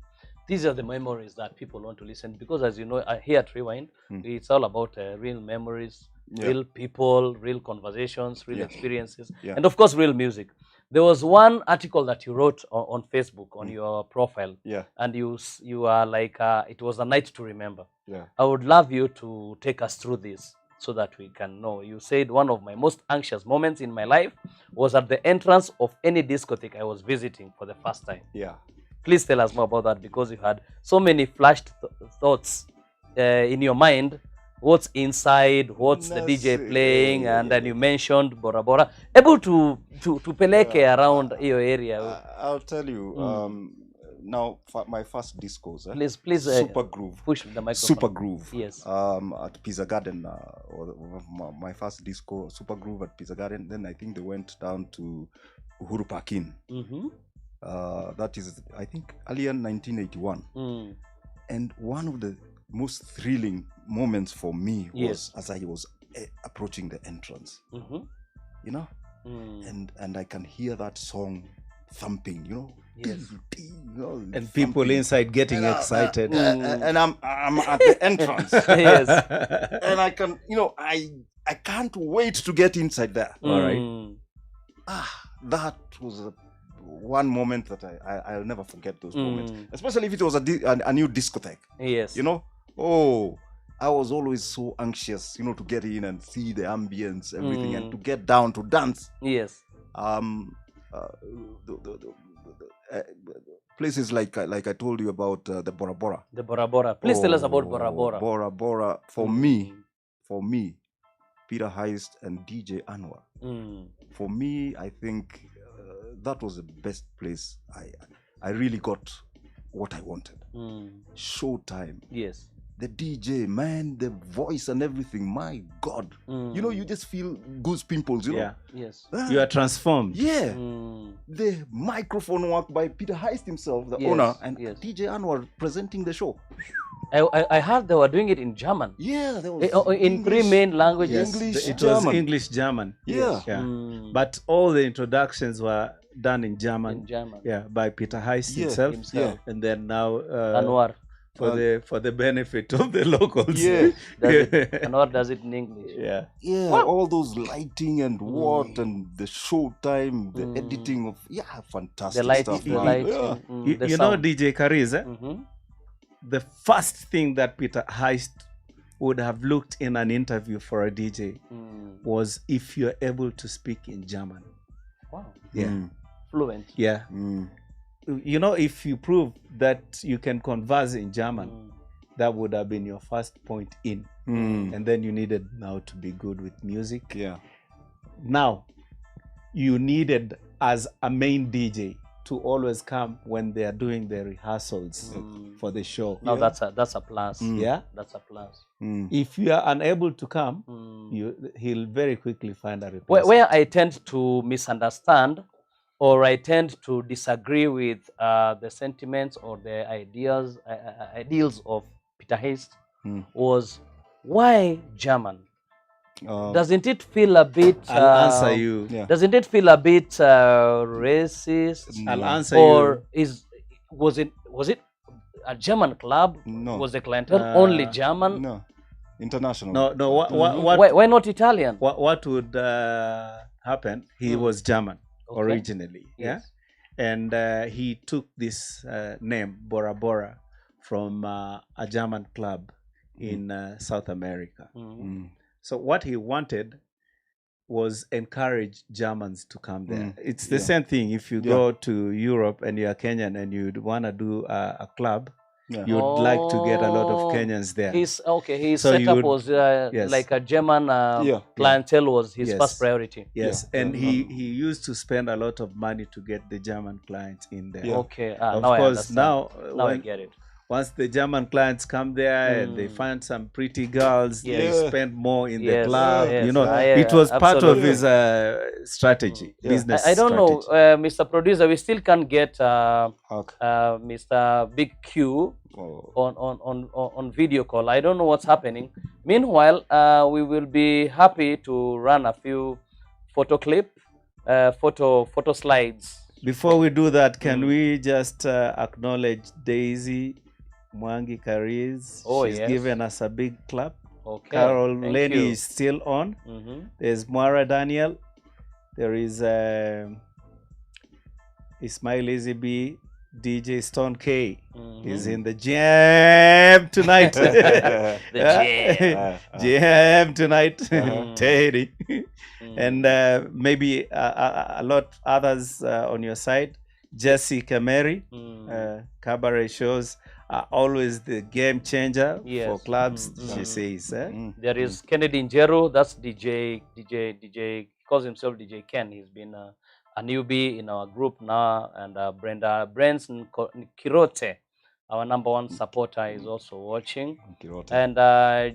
These are the memories that people want to listen, because, as you know, here at Rewind, it's all about real memories, Yeah. real people, real conversations, real Yeah. experiences, Yeah. and of course, real music. There was one article that you wrote on Facebook on your profile, Yeah. and you are like, it was a night to remember. Yeah. I would love you to take us through this so that we can know. You said one of my most anxious moments in my life was at the entrance of any discotheque I was visiting for the first time. Yeah. Please tell us more about that, because you had so many flashed thoughts in your mind. What's inside? What's the DJ playing? And then you mentioned Bora Bora. Able to peleke around your area. I'll tell you. Now, my first discos. Please. Super Groove. Push the microphone. Super Groove. Yes. At Pizza Garden, my first disco, Super Groove at Pizza Garden. Then I think they went down to Uhuru Park Inn. That is, I think, earlier 1981. And one of the most thrilling moments for me was as I was approaching the entrance. You know, and I can hear that song thumping. You know. Yes. And people inside getting excited. And I'm at the entrance. Yes. And I can, I can't wait to get inside there. All right. That was one moment that I'll never forget those moments. Especially if it was a new discotheque. Yes. I was always so anxious, to get in and see the ambience, everything, and to get down to dance. Yes. Places like I told you about the Bora Bora. The Bora Bora. Please tell us about Bora Bora. Bora Bora. For me, Peter Heist and DJ Anwar. For me, I think that was the best place. I really got what I wanted. Showtime. Yes. The DJ, man, the voice and everything. My God, you just feel goose pimples. Yeah. Yes. You are transformed. Yeah. The microphone work by Peter Heist himself, the owner, and DJ Anwar presenting the show. I heard they were doing it in German. Yeah, there was in three main languages. English, It German. was English, German. Yeah. But all the introductions were done in German. In German. Yeah, by Peter Heist himself. Yeah. And then now Anwar. for the benefit of the locals. Yeah. Anwar does it in English. Yeah. Yeah, all those lighting and and the showtime, the editing of fantastic The light, stuff. the man. light. Yeah. You know DJ Kariz, the first thing that Peter Heist would have looked in an interview for a DJ was if you're able to speak in German. Wow. Yeah. Fluent. Yeah. If you prove that you can converse in German, that would have been your first point in. And then you needed now to be good with music. Yeah. Now, you needed as a main DJ to always come when they are doing the rehearsals for the show. Now that's a plus. Yeah. That's a plus. If you are unable to come, he'll very quickly find a replacement. Where I tend to misunderstand, or I tend to disagree with the sentiments or the ideals of Peter Heist was, why German? Doesn't it feel a bit? I'll answer you. Yeah. Doesn't it feel a bit racist? I'll answer Or you. was it a German club? No. Was the clientele only German? No. International. No. What Why not Italian? what would happen? He was German originally. Yes. Yeah. And he took this name Bora Bora from a German club in South America. So what he wanted was encourage Germans to come there. It's the same thing if you go to Europe and you're Kenyan and you'd want to do a club, you'd like to get a lot of Kenyans there. His So setup was like a German clientele was his first priority. Yes, and he used to spend a lot of money to get the German clients in there. Okay, Of now I course, understand. now I get it. once the German clients come there and they find some pretty girls, they spend more in the club. Yes, it was part of absolutely. his strategy, business I don't strategy. know, Mr. Producer, we still can't get Mr. Big Q on video call. I don't know what's happening. Meanwhile, we will be happy to run a few photo slides. Before we do that, can we just acknowledge Daisy Mwangi Kariz? Oh, She's yes. given us a big clap. Okay. Carol thank Lenny you. is still on. Mm-hmm. There's Moira Daniel. There is Ismail Easy, DJ Stone K is in the jam tonight. The jam. Jam tonight, Mhm. Teddy. Mm. And maybe a lot others on your side. Jessica Mary, cabaret shows are always the game changer for Yes. clubs, Mm, she mm. says. There is Kennedy Njeru, that's DJ, he calls himself DJ Ken. He's been a newbie in our group now. And Brenda Branson Kirote, our #1 supporter, is also watching. And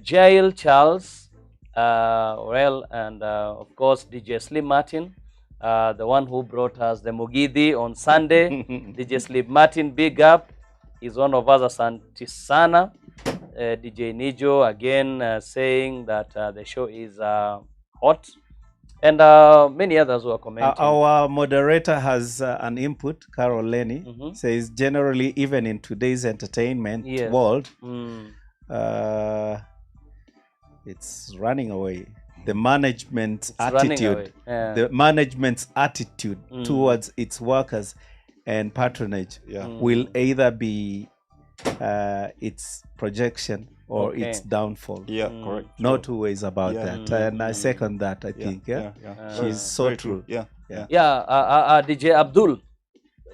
Jail Charles, and of course DJ Slim Martin, the one who brought us the Mugidi on Sunday. DJ Slim Martin, big up. He's one of us, Asante Sana. DJ Nijo again saying that the show is hot, and many others who are commenting. Our moderator has an input, Carol Lenny, Mhm. says generally, even in today's entertainment Yes. world, Mm. it's running away. The management's It's running attitude, away. Yeah. the management's attitude Mm. towards its workers and patronage will either be its projection or Okay. its downfall. Yeah, Mm. correct. No two ways about Yeah. that. And I second that, I think. Yeah. She's so Very true. Yeah. Yeah, DJ Abdul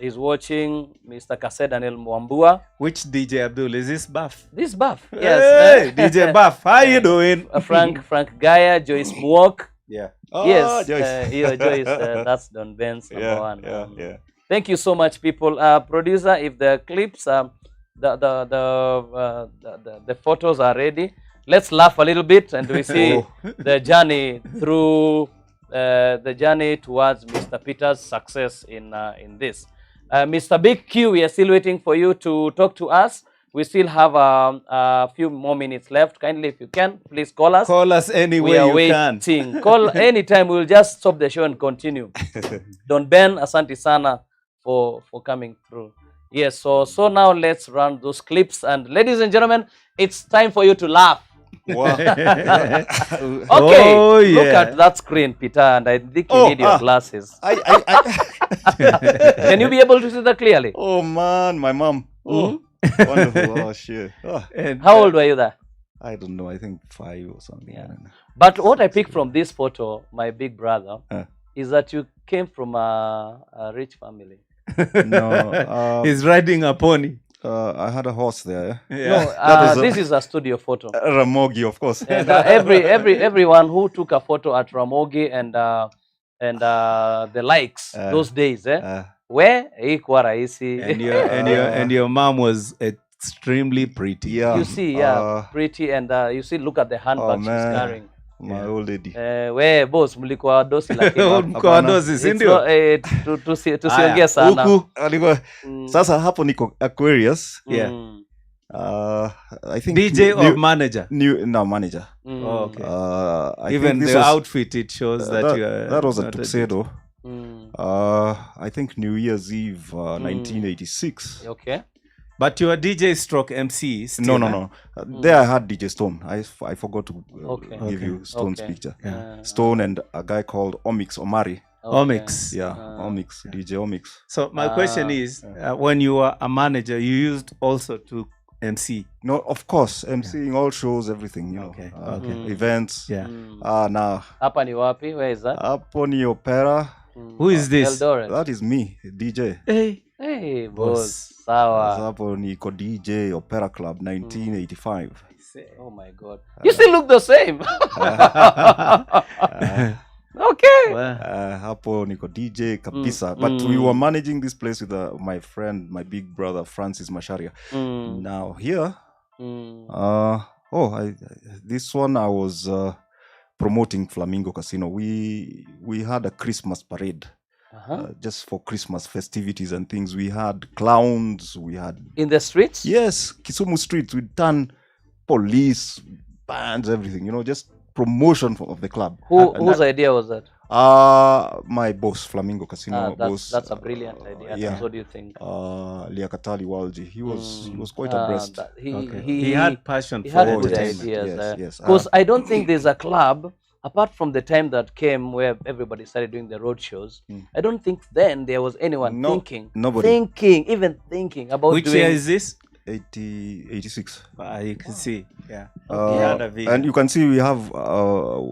is watching. Mr. Kase Daniel Mwambua. Which DJ Abdul? Is this Buff? This buff, Hey, yes. DJ Buff, how you doing? Frank Gaia, Joyce Muok. Yeah. Yes, Joyce. Joyce, that's Don Ben's #1. Yeah. Thank you so much, people. Producer, if the clips, the photos are ready, let's laugh a little bit and we see the journey through the journey towards Mr. Peter's success in this. Mr. Big Q, we are still waiting for you to talk to us. We still have a few more minutes left. Kindly, if you can, please call us. Call us any We way are you can. waiting. Call anytime. We'll just stop the show and continue. Don Ben, asante sana for coming through. Yes, so now let's run those clips. And ladies and gentlemen, it's time for you to laugh. Wow. Okay, Oh, look yeah. at that screen, Peter, and I think you need your glasses. I Can you be able to see that clearly? Oh man, my mom. Oh, wonderful. Oh shit. Oh, And, How old were you there? I don't know. I think 5 or something. I Yeah. don't know. But what I picked from this photo, my big brother, Uh. is that you came from a rich family. No, he's riding a pony. I had a horse there. Yeah. No, was a- this is a studio photo. Ramogi, of course. And everyone who took a photo at Ramogi and the likes those days, where haikuwa rahisi. and your mom was extremely pretty. Yeah. You see, pretty, and you see, look at the handbag she's man. carrying. My old lady. We boss mlikuwa wadosi lakini Mkoa dozi, si it's ndio? not, tusiongee sana. Huku alikuwa Mm. sasa hapo niko Aquarius. Yeah. Mm. I think DJ or manager? no manager. Mm. Oh, okay. I Even think this the was, outfit, it shows that you are. that was a not tuxedo. Mm. I think New Year's Eve, 1986. Okay. But you are DJ stroke MC. Still, No. There I had DJ Stone. I forgot to Okay. give you Stone's Okay. picture. Yeah. Stone and a guy called Omix Omari. Okay. Omics. Yeah, Omix, DJ Omix. So my question is, when you were a manager, you used also to MC. No, of course, emceeing all shows, everything, you know, Okay, events. Yeah. Now, Hapa ni wapi? Where is that? hapo ni opera. Mm. Who is this? Eldoret. That is me, DJ. Hey. Hey, Boss. boss. Sawa. Hapo niko DJ Opera Club 1985. Oh my God. You still look the same. Okay. Hapo niko DJ kabisa. But we were managing this place with my friend, my big brother Francis Masharia. Mm. Now here, Mm. this one I was promoting Flamingo Casino. We had a Christmas parade. Uh-huh. Just for Christmas festivities and things. We had clowns, we had In the streets? yes, Kisumu streets, we'd turn police, bands, everything, you know, just promotion of the club. Whose idea was that? My boss, Flamingo Casino boss. That's a brilliant idea. yeah. What do you think? Liakatali Walji. He was quite abreast. He had passion he for had Oh, good yes. ideas. Yes. Because I don't think there's a club apart from the time that came where everybody started doing the road shows. I don't think then there was anyone nobody. even thinking about Which doing. year is this? 86. You can see. Yeah. Uh, He had a vision. and you can see we have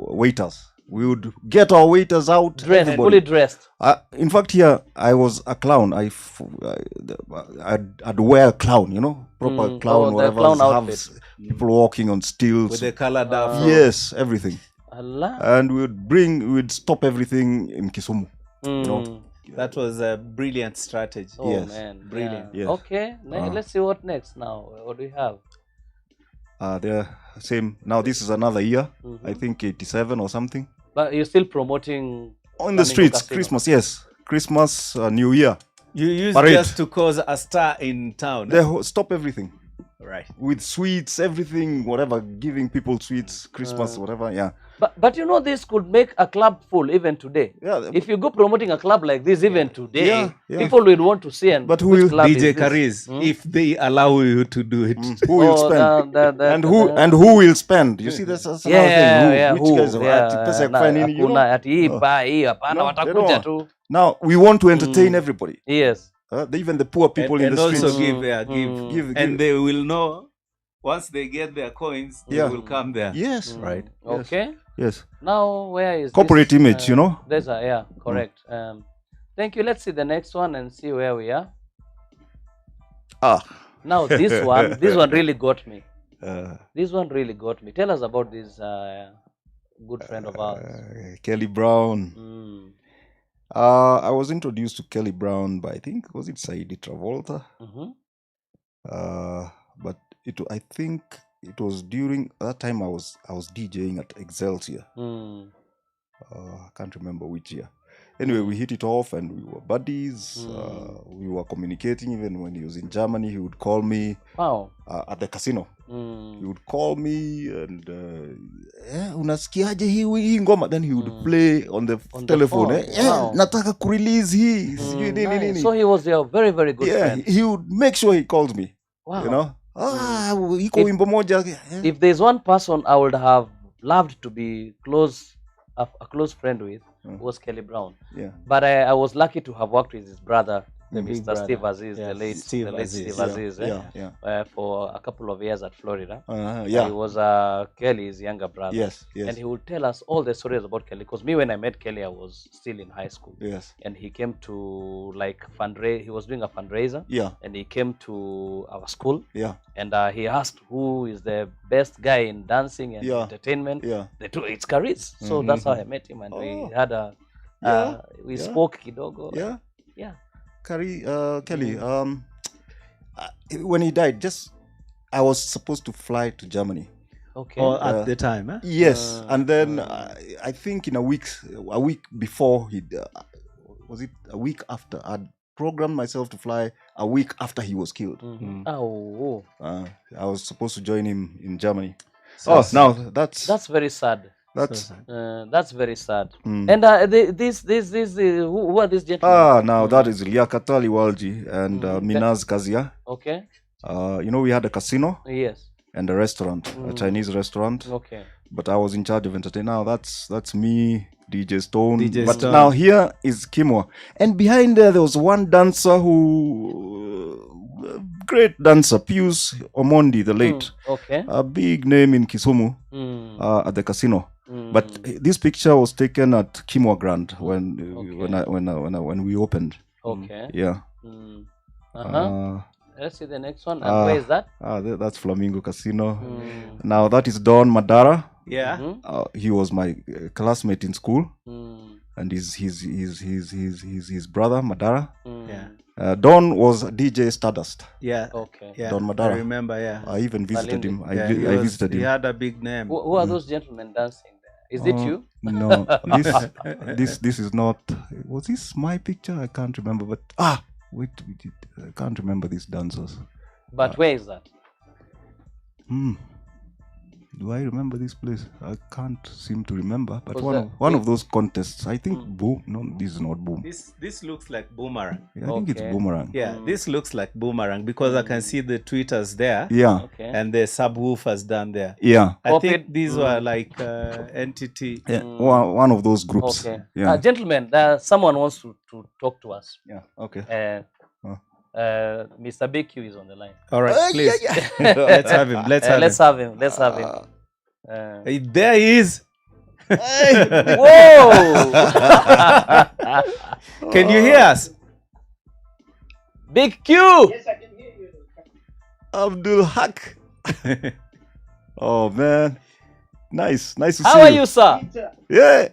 waiters. We would get our waiters out. Dressed, everybody. fully dressed. In fact, here I was a clown. I'd wear a clown, proper clown, the whatever. clown have outfit. people walking on stilts. With the colored afro. Yes, everything. Allah. And we'd stop everything in Kisumu. That was a brilliant strategy. Oh Yes. man, Brilliant. Yeah. Yes. Okay, let's see what next now. What do we have? They're same. Now this is another year. I think 87 or something. But you're still promoting On the Flamingo streets, Casino. Christmas, yes. Christmas, New Year. You used Parade. just to cause a star in town. They stop everything. Right. With sweets, everything, whatever, giving people sweets, Christmas, whatever, yeah. But this could make a club full even today. Yeah, If you go promoting a club like this even today, Yeah. people will want to see and But who which will- club is DJ this? Karis, if they allow you to do it. who will Oh, spend? and And who will spend? You see, that's another thing. Which guys ati pesa ya kufanya nini, hakuna ati hii ba hii hapana, No, they watakuja don't. tu. Now, we want to entertain everybody. Yes. Even the poor people in and the also streets. give. And they will know once they get their coins, Yeah. they will come there. Yes. Right. Yes. Okay. Yes. Now where is Corporate this, image, There's a correct. Thank you. Let's see the next one and see where we are. Now this one really got me. This one really got me. Tell us about this good friend of ours. Kelly Brown. Mm. I was introduced to Kelly Brown by, I think, was it Saidi Travolta? Mhm. But I think it was during that time I was DJing at Excelsior. Mm. I can't remember which year. Anyway, we hit it off and we were buddies. We were communicating. Even when he was in Germany, he would call me Wow. at the casino. He Mm. would call me and unasikiaje hii ngoma, then he would play on the telephone. phone. Wow. Nataka kurelease hii sijui nini Nice. nini. So he was your very, very good Yeah, friend. he would make sure he calls me. Wow. Iko If- wimbo moja. If there's one person I would have loved to be a close friend with, was Kelly Brown. Yeah. But I was lucky to have worked with his brother, the Big Mr. brother. Steve Aziz, Yes, the late Steve Steve Aziz. Aziz, Yeah. for a couple of years at Florida. Yeah. He was Kelly's younger brother. Yes. And he would tell us all the stories about Kelly. Because me, when I met Kelly, I was still in high school. Yes. And he came to he was doing a fundraiser. Yeah. And he came to our school. Yeah. And he asked who is the best guy in dancing and Yeah. entertainment. Yeah. It's Karis. So that's how I met him. And we had we spoke kidogo. Yeah. Yeah. Kelly, when he died, I was supposed to fly to Germany. Okay. Or at the time, huh? Yes, and then I think in a week before was it a week after? I'd programmed myself to fly a week after he was killed. Oh, I was supposed to join him in Germany. So now that's very sad. that's That's very sad. And who are these gentlemen? now that is Liakatali Walji and Minaz Kazia. Okay. We had a casino Yes. and a restaurant, a Chinese restaurant. Okay. But I was in charge of entertainment. Now that's me, DJ Stone. DJ But Stone. now here is Kimwa, and behind there was one dancer great dancer, Pius Omondi, the late, Okay. a big name in Kisumu at the casino. But this picture was taken at Kimwa Grand when we opened. Okay. Yeah. Let's see the next one. And where is that? That's Flamingo Casino. Now that is Don Madara. Yeah. He was my classmate in school, Mm. and his brother Madara. Yeah. Don was DJ Stardust. Yeah. Okay. Yeah. Don Madara. I remember, yeah. I even visited him. Yeah, I visited he him. had a big name. Who are those gentlemen dancing there? Is it you? No, this is not. Was this my picture? I can't remember. But wait, I can't remember these dancers. But where is that? Do I remember this place? I can't seem to remember. But Was one of those contests. I think Boom. No, this is not Boom. This looks like Boomerang. Yeah, I think it's Okay. Boomerang. Yeah, this looks like Boomerang because I can see the tweeters there Yeah. Okay. and the subwoofers down there. Yeah. I Pop think it. these were like entity. Yeah. One of those groups. Okay. Yeah. Gentlemen, someone wants to talk to us. Yeah. Okay. Mr. BQ is on the line. All right, please. Let's have him. Let's have Let's him. have him. Let's have him. There he is. Whoa! Can you hear us? Big Q! Yes, I can hear you. Abdul Haq. Oh man. Nice to see How are you, sir? Peter, Yeah.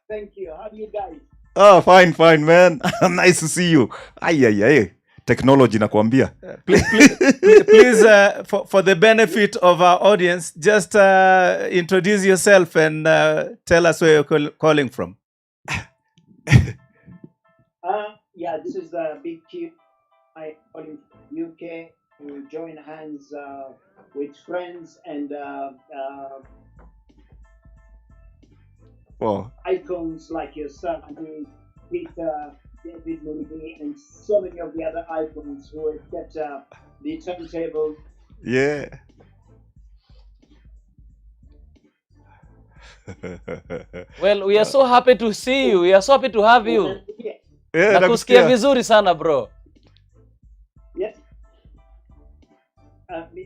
thank you. How are you guys? Oh, fine, man. Nice to see you. Ay. Technology nakwambia. Please, for the benefit of our audience, just introduce yourself and tell us where you're calling from. Yeah, this is Big Q. I calling from UK to join hands with friends and Oh. icons like yourself, Peter, David Murigi, and so many of the other icons who have kept the turntable. Yeah. Well, we are so happy to see you. We are so happy to have you. Yeah, Nakusikia nakusikia. vizuri sana, bro. Yes.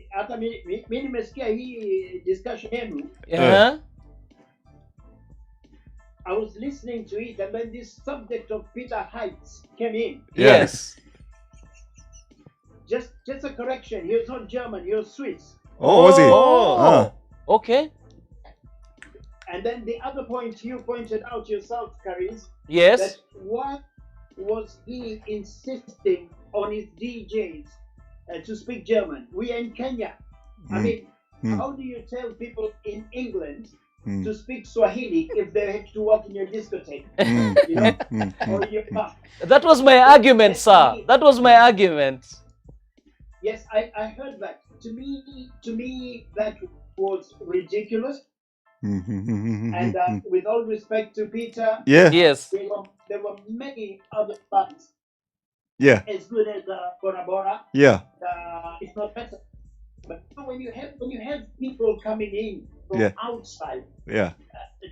Hata mi nimesikia hii discussion yenu. Yeah. I was listening to it, and then this subject of Peter Heights came in. Yes. Just a correction. He was not German. He was Swiss. Oh, was he? Oh. Ah. Okay. And then the other point you pointed out yourself, Karis, Yes. that why was he insisting on his DJs to speak German? We are in Kenya. I mean, how do you tell people in England to speak Swahili if they have to work in your discotheque? You know? Or your bar? That was my argument, sir. That was my argument. Yes, I heard that. To me, that was ridiculous. And with all respect to Peter, Yeah. Yes. there were many other bands Yeah. as good as Bora Bora, Yeah. if not better. But when you have people coming in from Yeah. outside Yeah.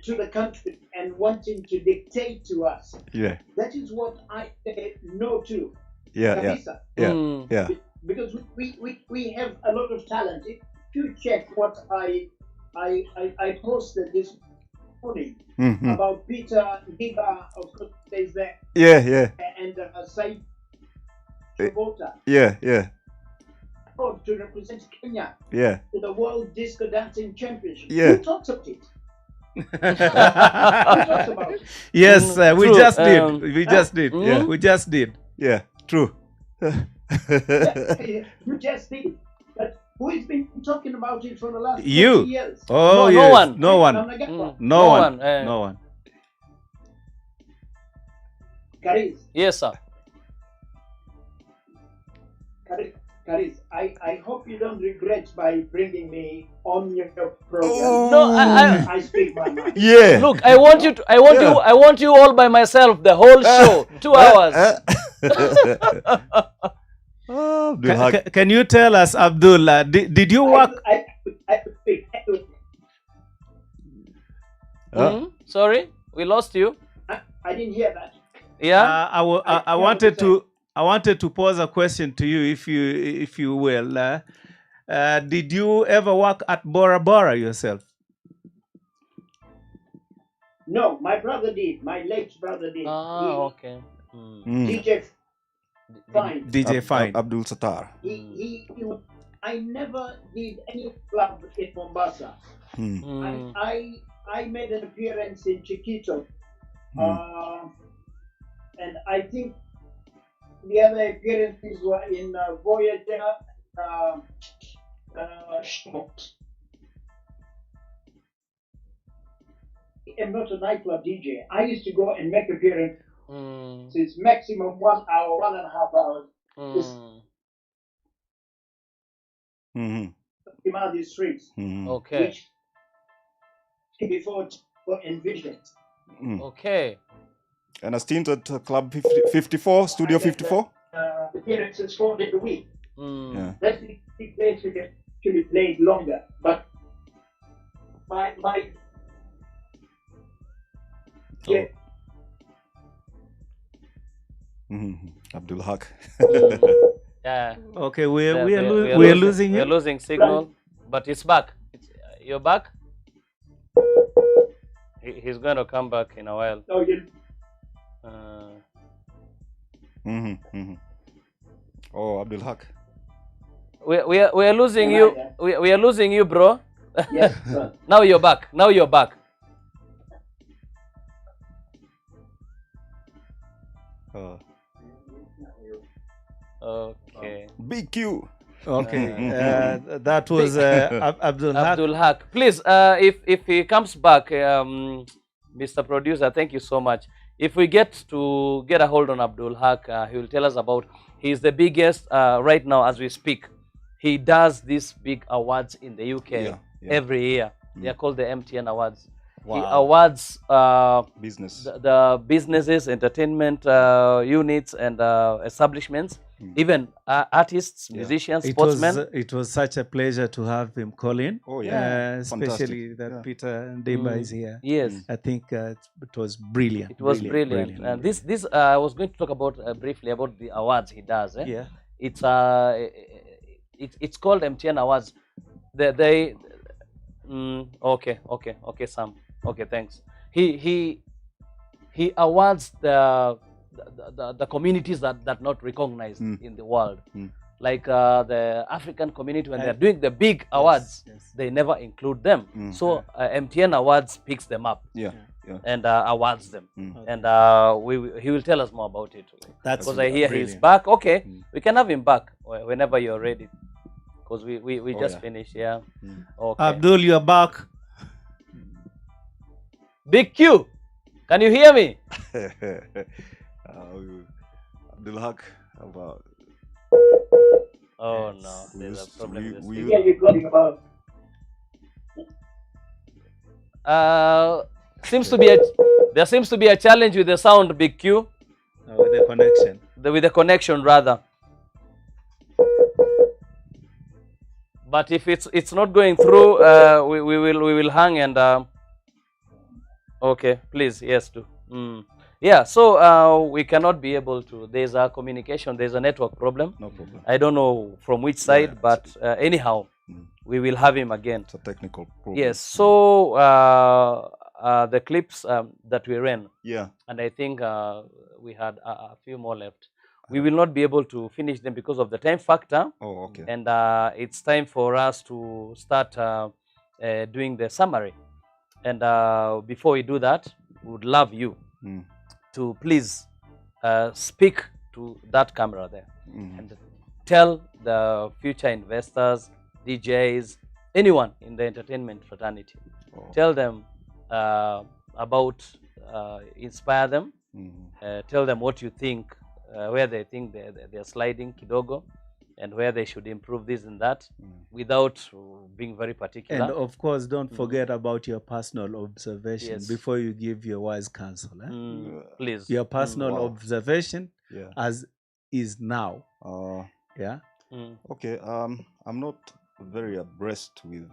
to the country and wanting to dictate to us, Yeah. that is what I say no to. Yeah. Yeah. Kabisa. Yeah. Mm. Yeah. Because we have a lot of talent. If you check what I posted this morning about Peter Giga, of course, is there, Yeah. Yeah. and Said Shobota Yeah. Yeah. to represent Kenya Yeah. to the World Disco Dancing Championship. Yeah. Who talks of it? Who talks about it? Yes, we True. just did. We just did. Yeah. We just did. Yeah. True. You just did. But who has been talking about it for the last 20 You. years? Oh, No yes. one. No one. Namnagapa. No one. one. No one. Karis, Yes, sir. Karis, I hope you don't regret by bringing me on your program. No, I I speak my mind. Yeah. look. I want you. I want you all by myself. The whole show, 2 hours. Oh, Abdul Haq. Can you tell us, Abdullah, did you work? I speak. Sorry, we lost you. I didn't hear that. Yeah. I wanted to pose a question to you, if you will. Did you ever work at Bora Bora yourself? No, my brother did. My late brother did. Okay. DJ Fine. DJ Fine. Abdul Sattar. I never did any club in Mombasa. Mm. I made an appearance in Chiquito. And I think the other appearances were in Voyager. I'm not a nightclub DJ. I used to go and make appearances maximum 1 hour, 1.5 hours. Kimathi Street, Okay. which before envisioned. Okay. And a stint at Club 54, Studio 54? Appearances 4 days a week. Yeah. That's the place we can actually play longer. But my yeah, Abdul Haq. Yeah. Okay, we are We're losing We're him. losing signal, but it's back. You're back. He's going to come back in a while. no, you Oh, Abdul Haq. We are losing you. We are losing you, bro. yes, sir. Now you're back. Now you're back. Okay. Big Q. Okay, that was Abdul Haq. Abdul Haq. Please, if he comes back, Mr. Producer, thank you so much. If we get a hold on Abdul Haq, he will tell us about. He's the biggest right now as we speak. He does these big awards in the UK every year. They are called the MTN Awards. He awards Business. the businesses, entertainment units, and establishments, even artists, musicians, sportsmen. It was such a pleasure to have him call in. Oh, yeah. Especially that Peter Ndimba is here. Yes. I think it was brilliant. It was brilliant. And this I was going to talk about briefly about the awards he does. Yeah. It's it's called MTN Awards. Okay, Sam. Okay, thanks. He awards the communities that not recognized in the world, like the African community. When they're doing the big awards, they never include them. So MTN Awards picks them up. And awards them, and he will tell us more about it. That's because I hear he's brilliant. back. Okay, we can have him back whenever you're ready, because we just finished. Yeah. Okay. Abdul, you are back. Big Q, can you hear me? Abdul Haq. About Oh no, there's a problem. with the Yeah, you're talking about. there seems to be a challenge with the sound, Big Q. With the connection. With the connection rather. But if it's not going through, we will hang and okay, please, yes, do. Yeah, so we cannot be able to. There's a communication, there's a network problem. no problem. I don't know from which side, but anyhow, we will have him again. It's a technical problem. Yes, so the clips that we ran, Yeah. and I think we had a few more left. We will not be able to finish them because of the time factor, Oh, okay. and it's time for us to start doing the summary. And before we do that, we would love you to please speak to that camera there and tell the future investors, DJs, anyone in the entertainment fraternity, tell them about, inspire them, tell them what you think, where they think they're sliding kidogo, and where they should improve this and that, without being very particular. And of course, don't forget about your personal observation before you give your wise counsel. Please. Your personal observation Yeah. as is now. Yeah. Okay. I'm not very abreast with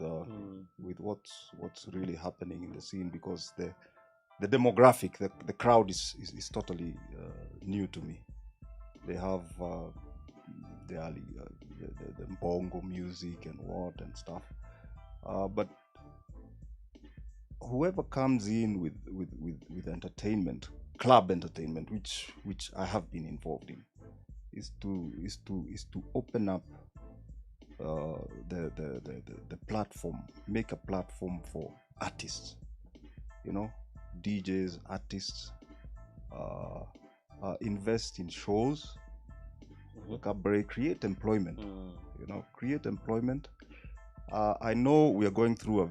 what's really happening in the scene, because the demographic, the crowd is totally new to me. They have the bongo music and what and stuff, but whoever comes in with entertainment, club entertainment, which I have been involved in, is to open up the platform, make a platform for artists, DJs, artists, invest in shows, cabaret, create employment. Create employment. I know we are going through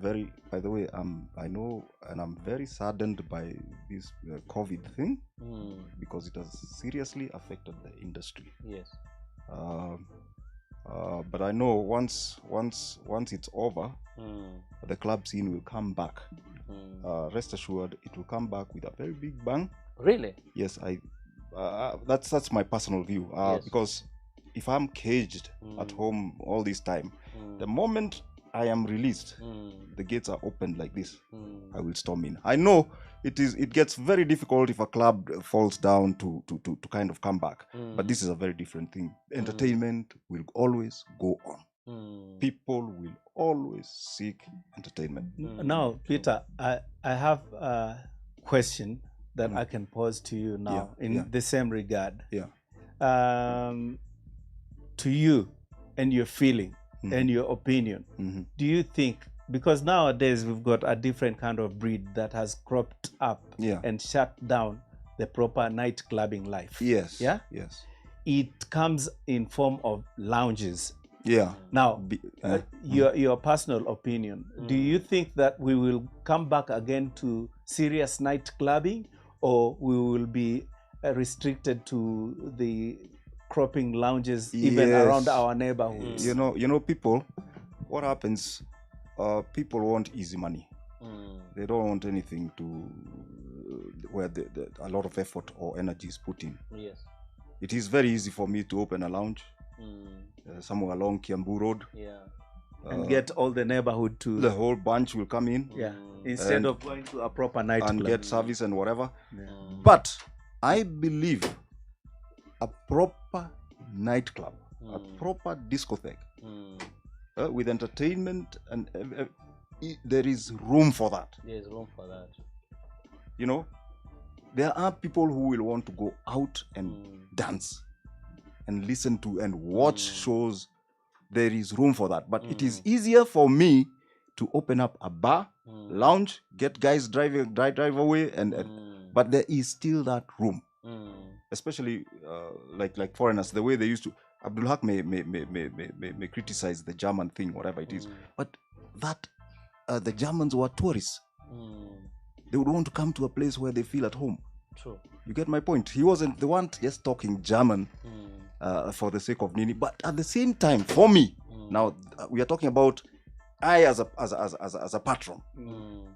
by the way, I know, and I'm very saddened by this COVID thing, because it has seriously affected the industry. Yes. But I know once it's over, Mm. the club scene will come back. Mm. Rest assured, it will come back with a very big bang. Really? Yes, that's my personal view. Yes. Because if I'm caged at home all this time, the moment I am released, the gates are opened like this. I will storm in. I know it gets very difficult if a club falls down to kind of come back. But this is a very different thing. Entertainment will always go on. People will always seek entertainment. Now, Peter, I have a question that I can pose to you now in the same regard. Yeah. To you and your feeling and your opinion, do you think, because nowadays we've got a different kind of breed that has cropped up and shut down the proper night clubbing life? Yes. Yeah? Yes. It comes in form of lounges. Yeah. Now, your personal opinion, do you think that we will come back again to serious night clubbing, or we will be restricted to the cropping lounges even around our neighborhoods? You know, people, what happens, people want easy money. They don't want anything to where a lot of effort or energy is put in. Yes. It is very easy for me to open a lounge somewhere along Kiambu Road. Yeah. And get all the neighborhood to... The whole bunch will come in. Yeah. Instead of going to a proper night and club. get service and whatever. But I believe a proper nightclub, a proper discotheque with entertainment and there is room for that. There's room for that. You know, there are people who will want to go out and dance and listen to and watch shows. There is room for that. But it is easier for me to open up a bar, lounge, get guys drive away, but there is still that room. Especially like foreigners, the way they used to. Abdul Haq may criticize the German thing, whatever it is, but that the Germans were tourists. They would want to come to a place where they feel at home. True. You get my point? They weren't just talking German for the sake of Nini, but at the same time, for me, now we are talking about I as a patron.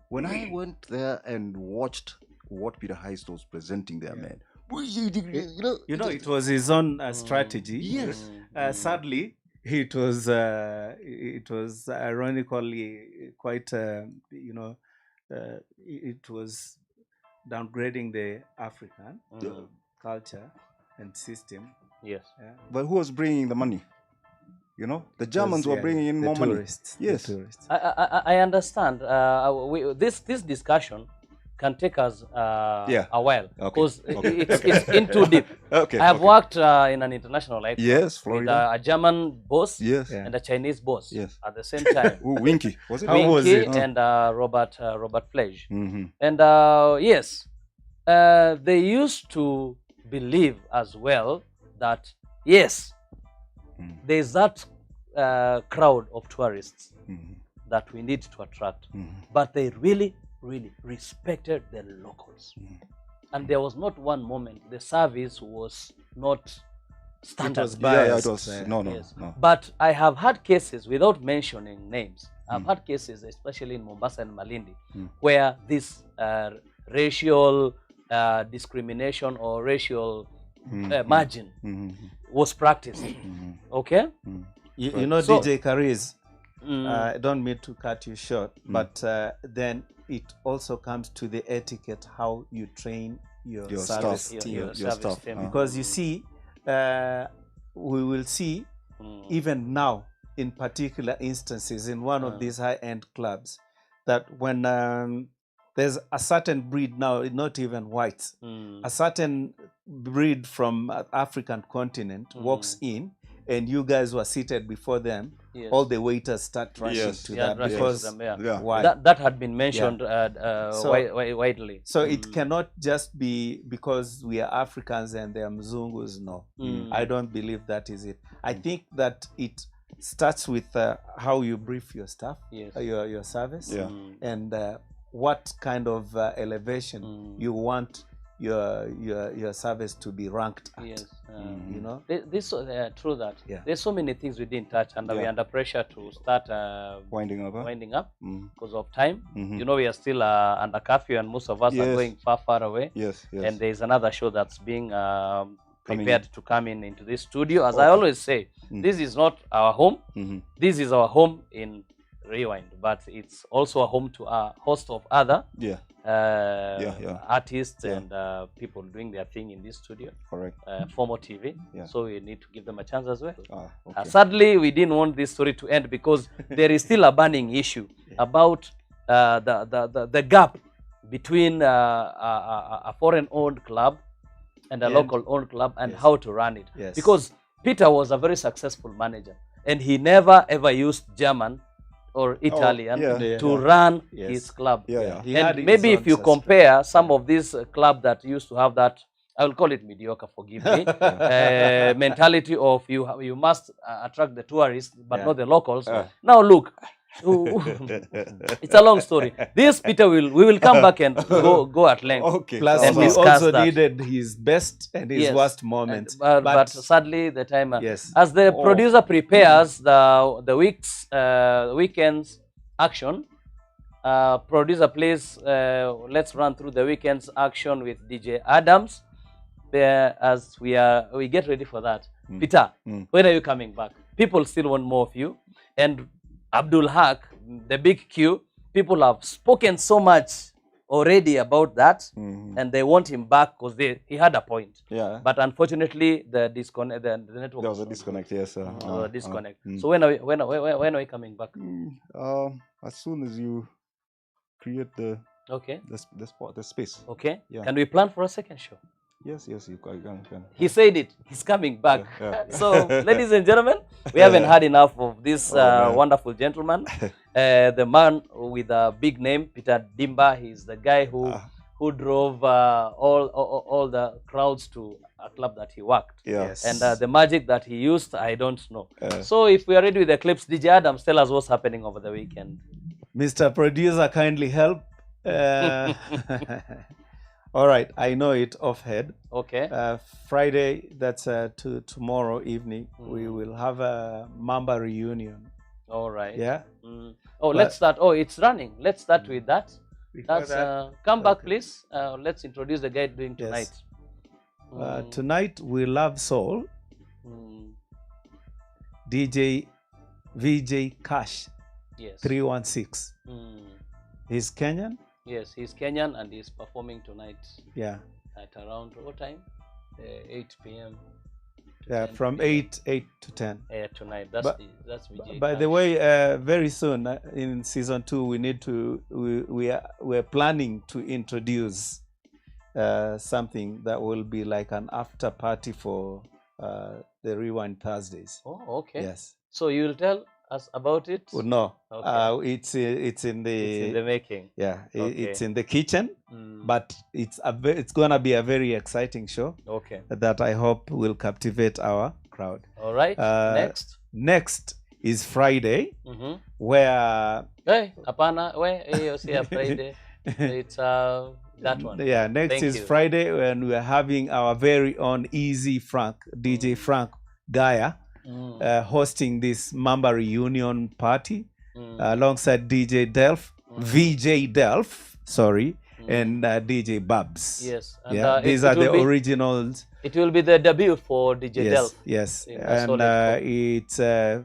When I went there and watched what Peter Heist was presenting there, man. It was his own strategy. Yes. Sadly, it was ironically quite it was downgrading the African culture and system. Yes. But who was bringing the money? You know, the Germans were bringing in more tourists, money. Yes. The tourists. I understand. This discussion can take us a while because it's in too deep. Okay. I have worked in an international like Florida. with a German boss and a Chinese boss at the same time. Winky, was it? How was it? And Robert Fledge. And yes, they used to believe as well that yes, there's that crowd of tourists that we need to attract, but they really respected the locals. And there was not one moment the service was not standard. It was biased. It was, no. But I have had cases, without mentioning names, I've had cases, especially in Mombasa and Malindi, where this racial discrimination or racial margin was practiced. Okay? You know, so, DJ Kariz, I don't mean to cut you short, but then it also comes to the etiquette, how you train your service staff, team. your staff. Because you see, we will see even now in particular instances in one of these high-end clubs that when there's a certain breed now, not even whites, a certain breed from African continent walks in, and you guys were seated before them, all the waiters start rushing to that because why? That had been mentioned widely. So it cannot just be because we are Africans and they are Mzungus. No, I don't believe that is it. I think that it starts with how you brief your staff, your service, and what kind of elevation you want your service to be ranked at. Yes. You know. This true that. Yeah. There's so many things we didn't touch, and we're Yeah. under pressure to start Winding up. Huh? winding up Mm. because of time. Mhm. You know, we are still under curfew, and most of us are Yes. going far away. Yes. Yes. And there's another show that's being Coming prepared to come into this studio. As I always say, this is not our home. Mhm. This is our home in Rewind, but it's also a home to a host of other Yeah. artists Yeah. and people doing their thing in this studio, Correct. Formo TV. Yeah. So we need to give them a chance as well. Okay. Sadly, we didn't want this story to end because there is still a burning issue about the gap between a foreign-owned club and a And- local-owned club and Yes. how to run it. Yes. Because Peter was a very successful manager, and he never ever used German or Italian yeah. to run Yes. his club. Yeah. Yeah. He had And his maybe own if you success. compare some of these club that used to have that, I will call it mediocre, forgive me, mentality of you must attract the tourists but Yeah. not the locals. Now look, it's a long story. This Peter we will come back and go at length. Okay. Plus, And we discuss also that. needed his best and his Yes. worst moments. But sadly, the time yes, as the producer prepares the weekend's action, producer plays. Let's run through the weekend's action with DJ Adams. As we get ready for that, Peter, when are you coming back? People still want more of you, and Abdul Haq, the big Q. People have spoken so much already about that, and they want him back because he had a point. Yeah. But unfortunately, the network There was a disconnect. Yes. disconnect. So when are we coming back? As soon as you create the Okay. spot, the space. Okay. Yeah. Can we plan for a second show? Yes. You can. He said it. He's coming back. Yeah. So, ladies and gentlemen, we haven't had enough of this man. wonderful gentleman. The man with a big name, Peter Dimba. He's the guy who drove all the crowds to a club that he worked. Yeah. Yes. And the magic that he used, I don't know. So if we are ready with the clips, DJ Adams, tell us what's happening over the weekend. Mr. Producer, kindly help. All right, I know it off head. Okay. Friday, that's to tomorrow evening, we will have a Mamba reunion. All right. Yeah. Let's start. Oh, it's running. Let's start with that. Before That's that, come back, okay. please. Let's introduce the guy doing tonight. Yes. Tonight we love soul. DJ VJ Cash Yes. 316. He's Kenyan. Yes, he's Kenyan and he's performing tonight Yeah. at around what time? 8 p.m. to Yeah, 10 from p.m. 8 to 10. Tonight. That's But- that's VJ. By the Cash. way, very soon in season 2, we need to we're planning to introduce something that will be like an after party for the Rewind Thursdays. Oh, okay. Yes. So you'll tell us about it. Well, no, Okay. it's in the, It's in the making. yeah, Okay. it's in the kitchen, Mm, but it's gonna be a very exciting show okay. that I hope will captivate our crowd. All right. Next. Next is Friday, Mm-hmm. where Hey, apana. Hiyo si ya Friday. It's that one. yeah, next Thank is you. Friday when we are having our very own Easy Frank, DJ Frank Gaia, hosting this Mamba reunion party alongside DJ Delph, VJ Delph, sorry, and DJ Babs. Yes. And, Yeah, these are the originals. It will be the debut for DJ Yes, Delph. yes, in a and solid form. it's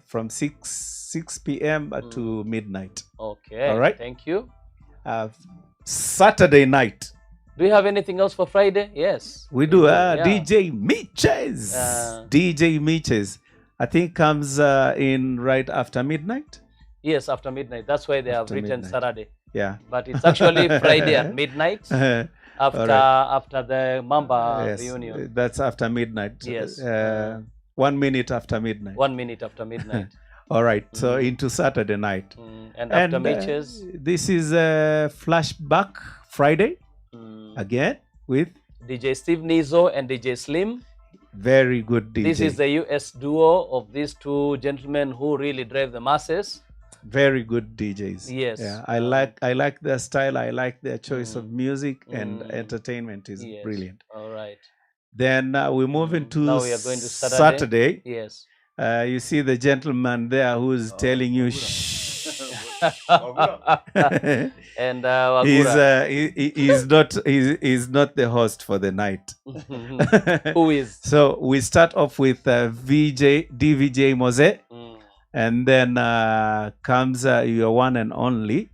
from 6 p.m. to midnight. Okay. All right. Thank you. Saturday night. Do you have anything else for Friday? Yes. We do. Yeah. DJ Meeches. DJ Meeches. I think comes in right after midnight. Yes, after midnight. That's why they have After written midnight. Saturday. Yeah. But it's actually Friday at midnight after Alright. after the Mamba Yes, reunion. that's after midnight. Yes. 1 minute after midnight. 1 minute after midnight. All right. So into Saturday night. And after Mitches, this is Flashback Friday again with DJ Steve Nizo and DJ Slim. very good DJ. This is the US duo of these two gentlemen who really drive the masses. Very good DJs. Yes. Yeah, I like their style. I like their choice of music, and entertainment is Yes. brilliant. All right. Then we move into Now we are going to Saturday. Yes. You see the gentleman there who's telling you shh. And he's Wagura. he's not the host for the night. Who is? So we start off with DVJ Mose, and then comes your one and only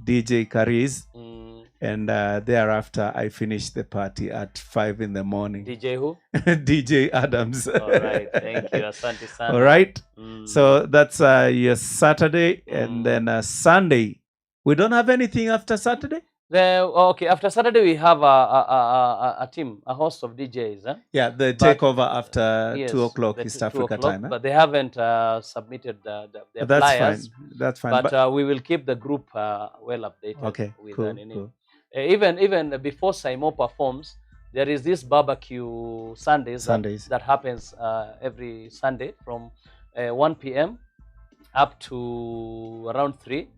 DJ Kariz, and thereafter I finish the party at 5 in the morning. DJ who? DJ Adams. All right, thank you. Asante sana. All right. So that's your Saturday, and then Sunday. We don't have anything after Saturday. Okay, after Saturday we have a team, a host of DJs. Huh? Yeah, the takeover after Yes, 2 o'clock the East 2 Africa o'clock, time. but they haven't submitted their That's flyers. fine. That's fine. But we will keep the group well updated. Okay, with cool, Nini. cool. Even before Saimo performs, there is this barbecue Sundays. That happens every Sunday from 1 p.m. up to around 3.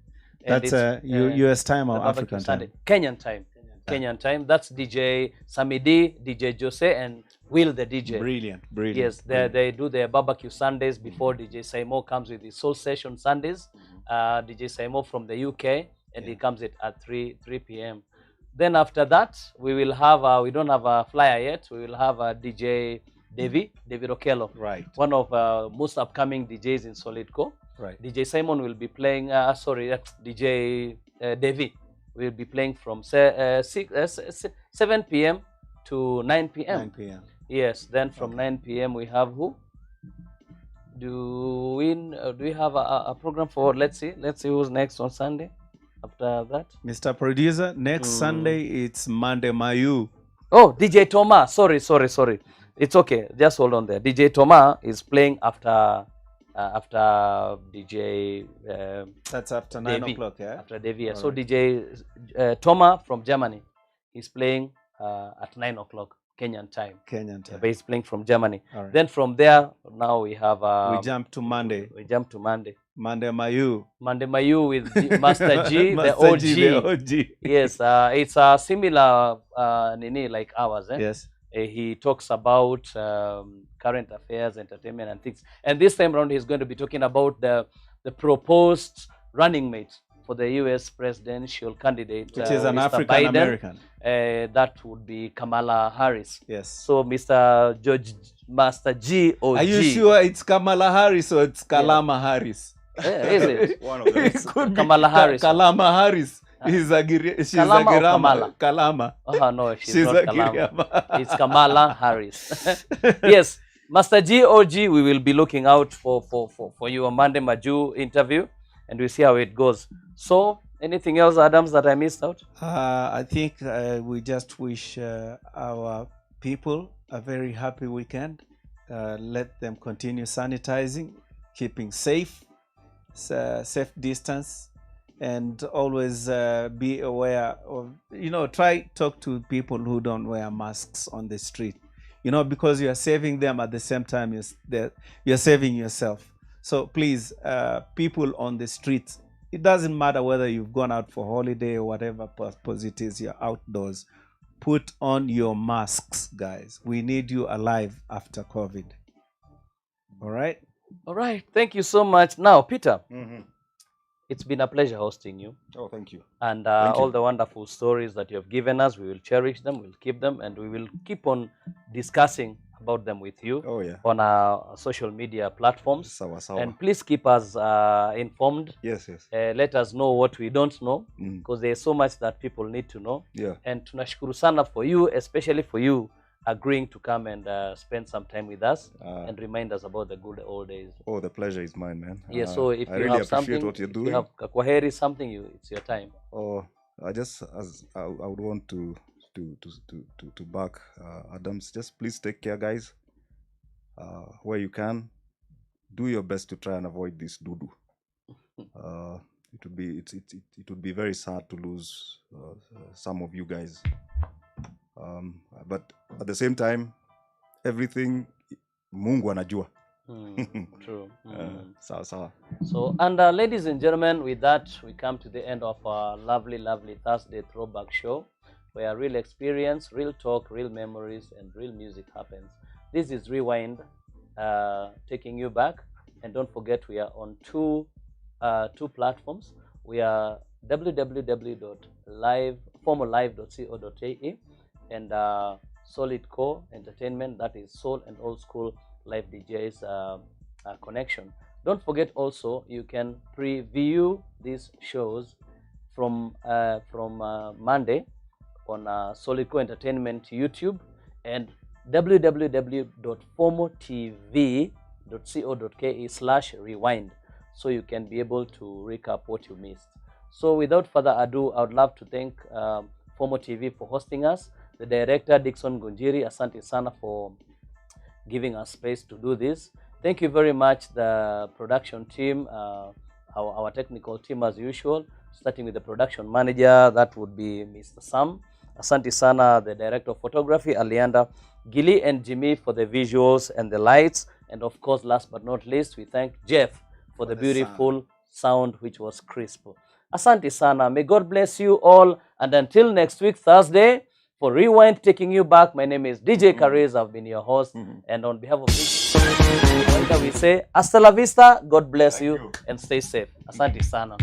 And That's US time or African Sunday. time? Kenyan time. Kenyan time. That's DJ Samidi, DJ Jose, and Will the DJ. Brilliant. Yes, they do their barbecue Sundays before DJ Saimo comes with his soul session Sundays. DJ Saimo from the UK, and he comes at 3 p.m. Then after that, we will have we don't have a flyer yet. We will have DJ David Okello, right? One of most upcoming DJs in Solidco. Right. DJ Simon will be playing. DJ David will be playing from 7 p.m. to 9 p.m. 9 p.m. Yes. Then from 9 p.m. we have who? Do we have a program for? Let's see who's next on Sunday. After that, Mr. Producer, next Sunday it's Mande Mayu. Oh, DJ Toma. Sorry. It's okay. Just hold on there. DJ Toma is playing after DJ. That's after 9 Davey. o'clock, yeah? After Davey. Yeah. All So right. DJ Toma from Germany is playing at 9 o'clock Kenyan time. But he's playing from Germany. All right. Then from there, now we have. We jump to Monday. Mande Mayu. Mande Mayu with Master G, the Master OG. G, the OG. Yes, it's a similar nini like ours. Yes. He talks about current affairs, entertainment, and things. And this time around, he's going to be talking about the proposed running mate for the U.S. presidential candidate, which is an Mr. African Biden. American. That would be Kamala Harris. Yes. So Master G or Are you sure it's Kamala Harris or it's Kalama Harris? Is it? One of them. It could be Kamala Harris. Kalama Harris. She's a Kalama or Girama. Kamala? Kalama. Oh, no, she's She's not a Kalama. Girama. It's Kamala Harris. Yes, Master G OG, we will be looking out for your Monday Maju interview, and we'll see how it goes. So, anything else, Adams, that I missed out? I think we just wish our people a very happy weekend. Let them continue sanitizing, keeping safe distance, and always be aware of, try talk to people who don't wear masks on the street, because you are saving them at the same time you're saving yourself. So please, people on the streets, it doesn't matter whether you've gone out for holiday or whatever purpose it is, you're outdoors, put on your masks, guys. We need you alive after COVID. All right. Thank you so much. Now, Peter, Mm-hmm. it's been a pleasure hosting you. Oh, thank you. And Thank you. all the wonderful stories that you have given us, we will cherish them, we'll keep them, and we will keep on discussing about them with you Oh, yeah. on our social media platforms. Sawa, sawa. And please keep us informed. Yes. Let us know what we don't know, Mm. because there's so much that people need to know. Yeah. And tunashukuru sana for you, especially for you, agreeing to come and spend some time with us and remind us about the good old days. Oh, the pleasure is mine, man. Yeah, so if I you really have something, appreciate what you're if doing. you have a kwaheri something, it's your time. Oh, I would want to back Adams. Just please take care, guys. Where you can, do your best to try and avoid this doo-doo. It would be very sad to lose some of you guys. But at the same time, everything Mungu anajua. True. Sawa. So, and ladies and gentlemen, with that, we come to the end of our lovely Thursday throwback show, where real experience, real talk, real memories, and real music happens. This is Rewind, taking you back. And don't forget, we are on two platforms. We are www.formalive.co.ke and Solid Core Entertainment, that is Soul and Old School Live DJs connection. Don't forget also, you can preview these shows from Monday on Solid Core Entertainment YouTube and www.formotv.co.ke/rewind, so you can be able to recap what you missed. So without further ado, I would love to thank Formo TV for hosting us, the director Dickson Gunjiri, asante sana for giving us space to do this. Thank you very much, the production team, our technical team as usual, starting with the production manager, that would be Mr. Sam. Asante sana, the director of photography, Alianda, Gilly and Jimmy for the visuals and the lights. And of course, last but not least, we thank Jeff for the beautiful sound, which was crisp. Asante sana. May God bless you all. And until next week, Thursday, for Rewind, taking you back, my name is DJ Kariz. I've been your host. And on behalf of this, we say, hasta la vista, God bless you, and stay safe. Asante sana.